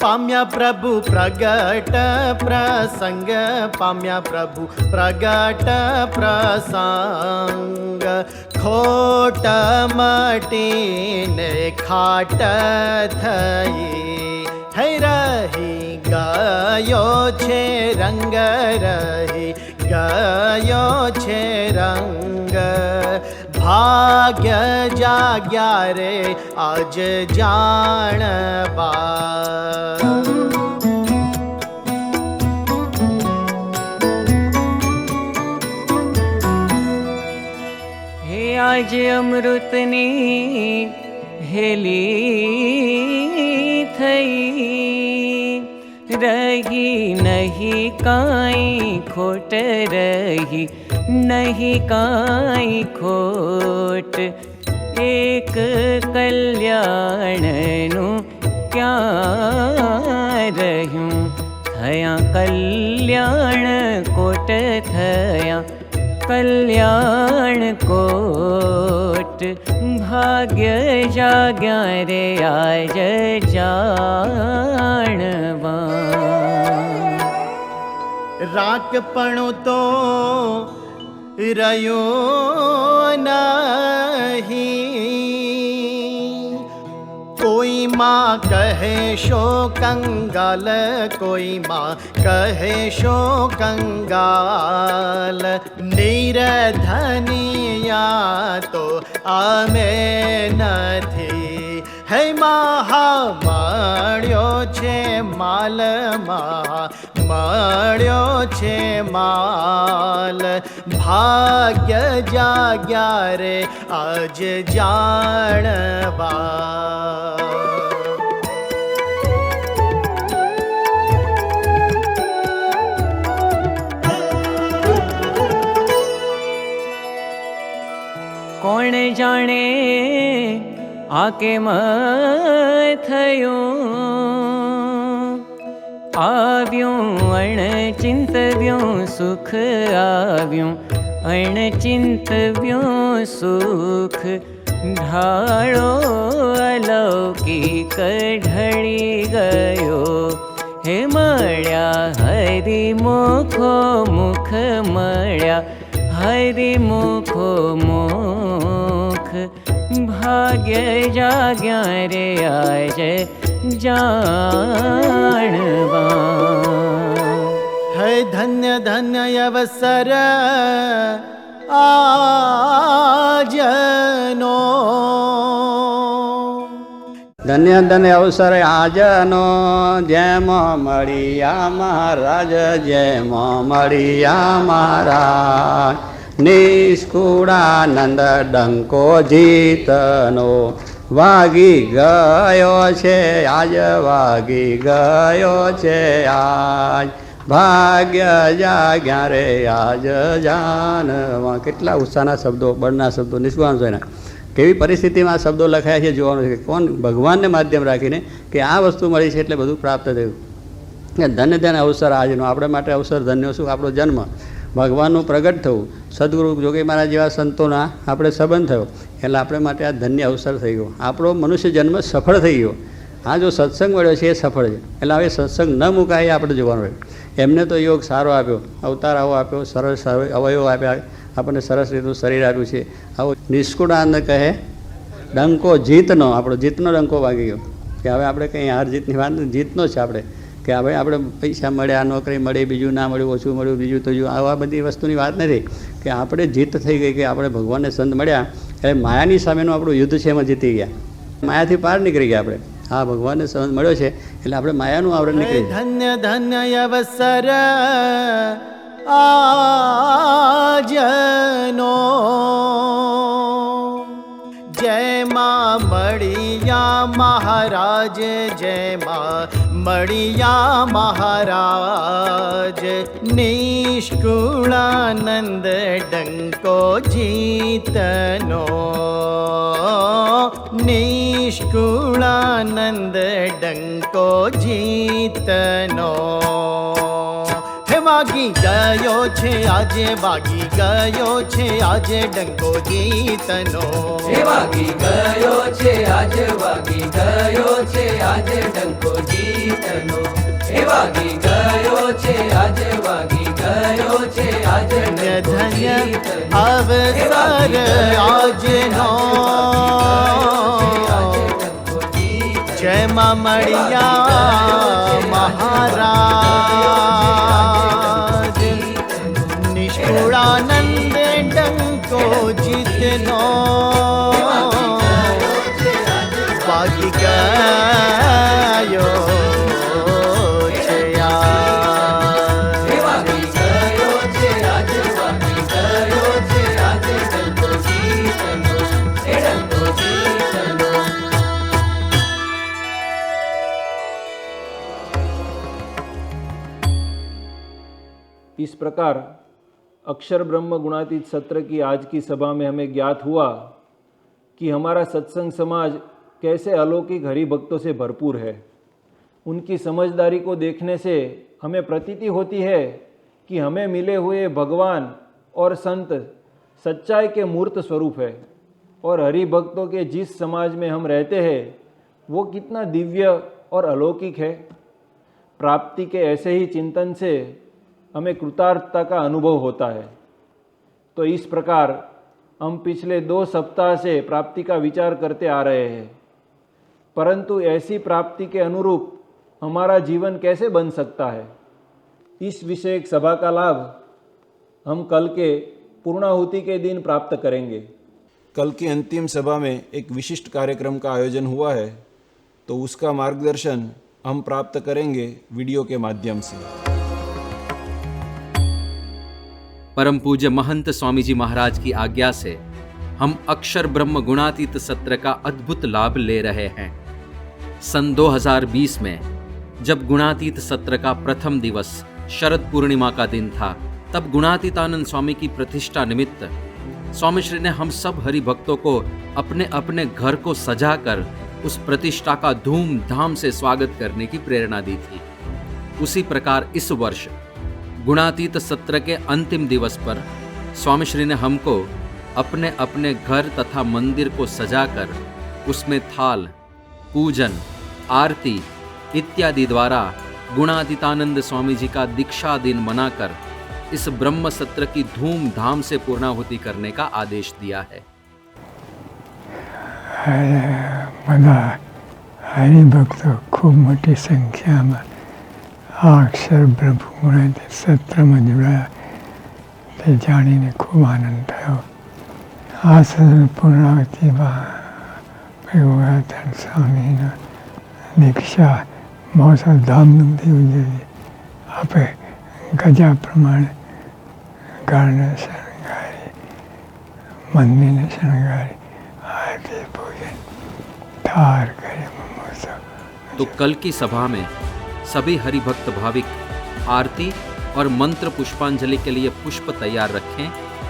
Speaker 16: પામ્યા પ્રભુ પ્રગટ પ્રસંગ, પામ્યા પ્રભુ પ્રગટ પ્રસંગ. ખોટ મટીને ખાટ થઈ, હૈ રહી ગયો છે રંગ, રહી ગયો છે રંગ. ભાગ્ય જાગ્યા રે આજ જાણવા.
Speaker 15: હે આજ અમૃતની હેલી થઈ, रही नहीं काई खोट, रही नहीं काई खोट. एक कल्याणनु क्या રહ્યું, થયા કલ્યાણ કોટ, થયા કલ્યાણ કોટ. ભાગ્ય જાગ્યા રે આજ જાણવા.
Speaker 16: રાખપણું તો રહ્યો નહીં, કોઈ માં કહેશો કંગાલ, કોઈ માં કહેશો કંગાલ. નિરધનિયા તો અમે નથી, હે મહા મળ્યો છે માલ, મહા મળ્યો છે માલ. ભાગ્ય જાગ્યા રે આજ જાણવા.
Speaker 15: કોણ જાણે આ કેમ થયું, આવ્યું અણચિંતવ્યું સુખ, આવ્યું અણચિંતવ્યું સુખ. ઢાળો અલૌકિક ઢળી ગયો, હે મળ્યા હરિમુખો મુખ, મળ્યા હરિમુખો મુખ. ભાગ્ય જાગ્યા રે આજ જાણવા.
Speaker 16: હે ધન્ય ધન્ય અવસર આજનો,
Speaker 14: ધન્ય ધન્ય અવસર આજનો જેમ મળ્યા મહારાજ, જેમ મળ્યા મહારાજ. નિષ્કુળાનંદ ડંકો જીતનો વાગી ગયો છે આજ, વાગી ગયો છે આજ. ભાગ્ય જાગ્યા રે આજ જાનવા. કેટલા ઉત્સાહના શબ્દો, બળના શબ્દો, નિષ્કામ જોઈને કેવી પરિસ્થિતિમાં આ શબ્દો લખાયા છે જોવાનું છે. કોણ ભગવાનને માધ્યમ રાખીને કે આ વસ્તુ મળી છે એટલે બધું પ્રાપ્ત થયું. ધન્ય ધન્ય અવસર આજનો. આપણા માટે અવસર ધન્ય શું? આપણો જન્મ, ભગવાનનું પ્રગટ થવું, સદગુરુ જોગી મહારાજ જેવા સંતોના આપણે સંબંધ થયો, એટલે આપણે માટે આ ધન્ય અવસર થઈ ગયો. આપણો મનુષ્ય જન્મ સફળ થઈ ગયો. આ જો સત્સંગ મળ્યો છે એ સફળ છે. એટલે હવે સત્સંગ ન મુકાય આપણે જોવાનું હોય. એમને તો યોગ સારો આપ્યો, અવતાર આવો આપ્યો, સરસ અવયવ આપ્યા, આપણને સરસ રીતનું શરીર આપ્યું છે. આવો નિષ્કુળાનંદ કહે ડંકો જીતનો, આપણો જીતનો ડંકો વાગી ગયો કે હવે આપણે કંઈ હાર જીતની વાત નથી, જીતનો છે આપણે. કે હવે આપણે પૈસા મળ્યા, નોકરી મળી, બીજું ના મળ્યું, ઓછું મળ્યું, બીજું તો આવા બધી વસ્તુની વાત નથી. કે આપણે જીત થઈ ગઈ, કે આપણે ભગવાનને સંત મળ્યા એટલે માયાની સામેનું આપણું યુદ્ધ છે એમાં જીતી ગયા, માયાથી પાર નીકળી ગયા આપણે. હા, ભગવાનને સંત મળ્યો છે એટલે આપણે માયાનું આવરણ નીકળી ગયા.
Speaker 16: ધન્ય ધન્ય અવસર આજનો જેમાં મળ્યા મહારાજ, જેમાં મળ્યા મહારાજ. નિષ્કુળાનંદ ડંકો જીતનો, નિષ્કુળાનંદ ડંકો જીતનો. વાગી ગયો છે આજે, વાગી ગયો છે આજે ડંકો જીતનો.
Speaker 1: વાગી ગયો છે આજે, વાગી ગયો છે આજે ડંકો જીતનો. વાગી ગયો છે આજે, વાગી ગયો છે આજે
Speaker 16: ધન્ય અવસર આજનો જેમાં મળ્યા મહારાજ. નિષ્કુળાનંદ ડંકો જીતનો વાગી ગયો છે યાર.
Speaker 1: વાગી ગયો છે આજે, વાગી ગયો છે આજે ડંકો જીતનો. ડંકો જીતનો.
Speaker 4: इस प्रकार अक्षर ब्रह्म गुणातीत सत्र की आज की सभा में हमें ज्ञात हुआ कि हमारा सत्संग समाज कैसे अलौकिक हरिभक्तों से भरपूर है। उनकी समझदारी को देखने से हमें प्रतीति होती है कि हमें मिले हुए भगवान और संत सच्चाई के मूर्त स्वरूप है और हरिभक्तों के जिस समाज में हम रहते हैं वो कितना दिव्य और अलौकिक है। प्राप्ति के ऐसे ही चिंतन से हमें कृतार्थता का अनुभव होता है। तो इस प्रकार हम पिछले 2 सप्ताह से प्राप्ति का विचार करते आ रहे हैं, परंतु ऐसी प्राप्ति के अनुरूप हमारा जीवन कैसे बन सकता है, इस विषय एक सभा का लाभ हम कल के पूर्णाहुति के दिन प्राप्त करेंगे। कल की अंतिम सभा में एक विशिष्ट कार्यक्रम का आयोजन हुआ है, तो उसका मार्गदर्शन हम प्राप्त करेंगे वीडियो के माध्यम से।
Speaker 17: परम पूज्य महंत स्वामी जी महाराज की आज्ञा से हम अक्षर ब्रह्म गुणातीत सत्र का अद्भुत लाभ ले रहे हैं। सन 2020 में जब गुणातीत सत्र का प्रथम दिवस शरद पूर्णिमा का दिन था, तब गुणातीतानंद स्वामी की प्रतिष्ठा निमित्त स्वामी श्री ने हम सब हरि भक्तों को अपने अपने घर को सजाकर उस प्रतिष्ठा का धूमधाम से स्वागत करने की प्रेरणा दी थी। उसी प्रकार इस वर्ष गुणातीत सत्र के अंतिम दिवस पर स्वामी श्री ने हमको अपने अपने घर तथा मंदिर को सजाकर उसमें थाल, पूजन, आरती इत्यादि द्वारा गुणातीतानंद स्वामी जी का दीक्षा दिन मनाकर इस ब्रह्म सत्र की धूमधाम से पूर्णाहुति करने का आदेश दिया है।
Speaker 2: બધા હરિભક્તો ખૂબ મોટી સંખ્યામાં આ અક્ષર બ્રહ્મ ગુણાતીત સત્રમાં જોડાયા તે જાણીને ખૂબ આનંદ થયો। આ સત્ર પૂર્ણાવતિમાં ગુણાતીતાનંદ સ્વામીના દીક્ષા મહોત્સવ ધામધૂમથી ઉજવીએ. આપણે ગજા પ્રમાણે ગાળને શણગારી, મંદિરને શણગારી, આરતી પૂજન थार करे महोत्सव.
Speaker 17: तो कल की सभा में सभी हरिभक्त भाविक आरती और मंत्र पुष्पांजलि के लिए पुष्प तैयार रखें,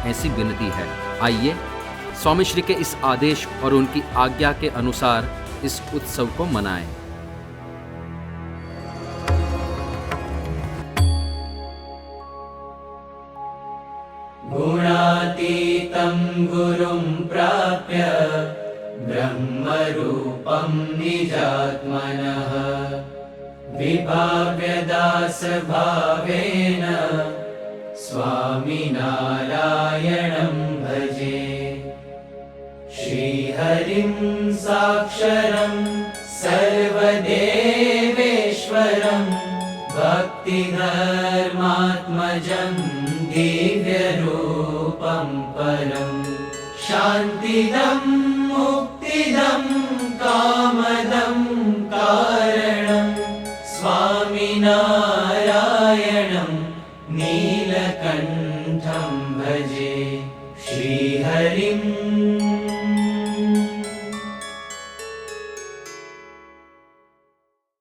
Speaker 17: ऐसी विनती है. आइए स्वामी श्री के इस आदेश और उनकी आज्ञा के अनुसार इस उत्सव को मनाएं.
Speaker 1: गुणातीतं गुरुं प्राप्य ब्रह्मरूपं निजात्मनः विभाव्यदासभावेन स्वामिनारायणं भजे. श्रीहरिं साक्षरं सर्वदेवेश्वरं भक्तिधर्मात्मजं दिव्यरूपं परं शान्तिदं मुक्तिदं कामदं कारणं स्वामिनारायणं नीलकण्ठं भजे. श्रीहरिं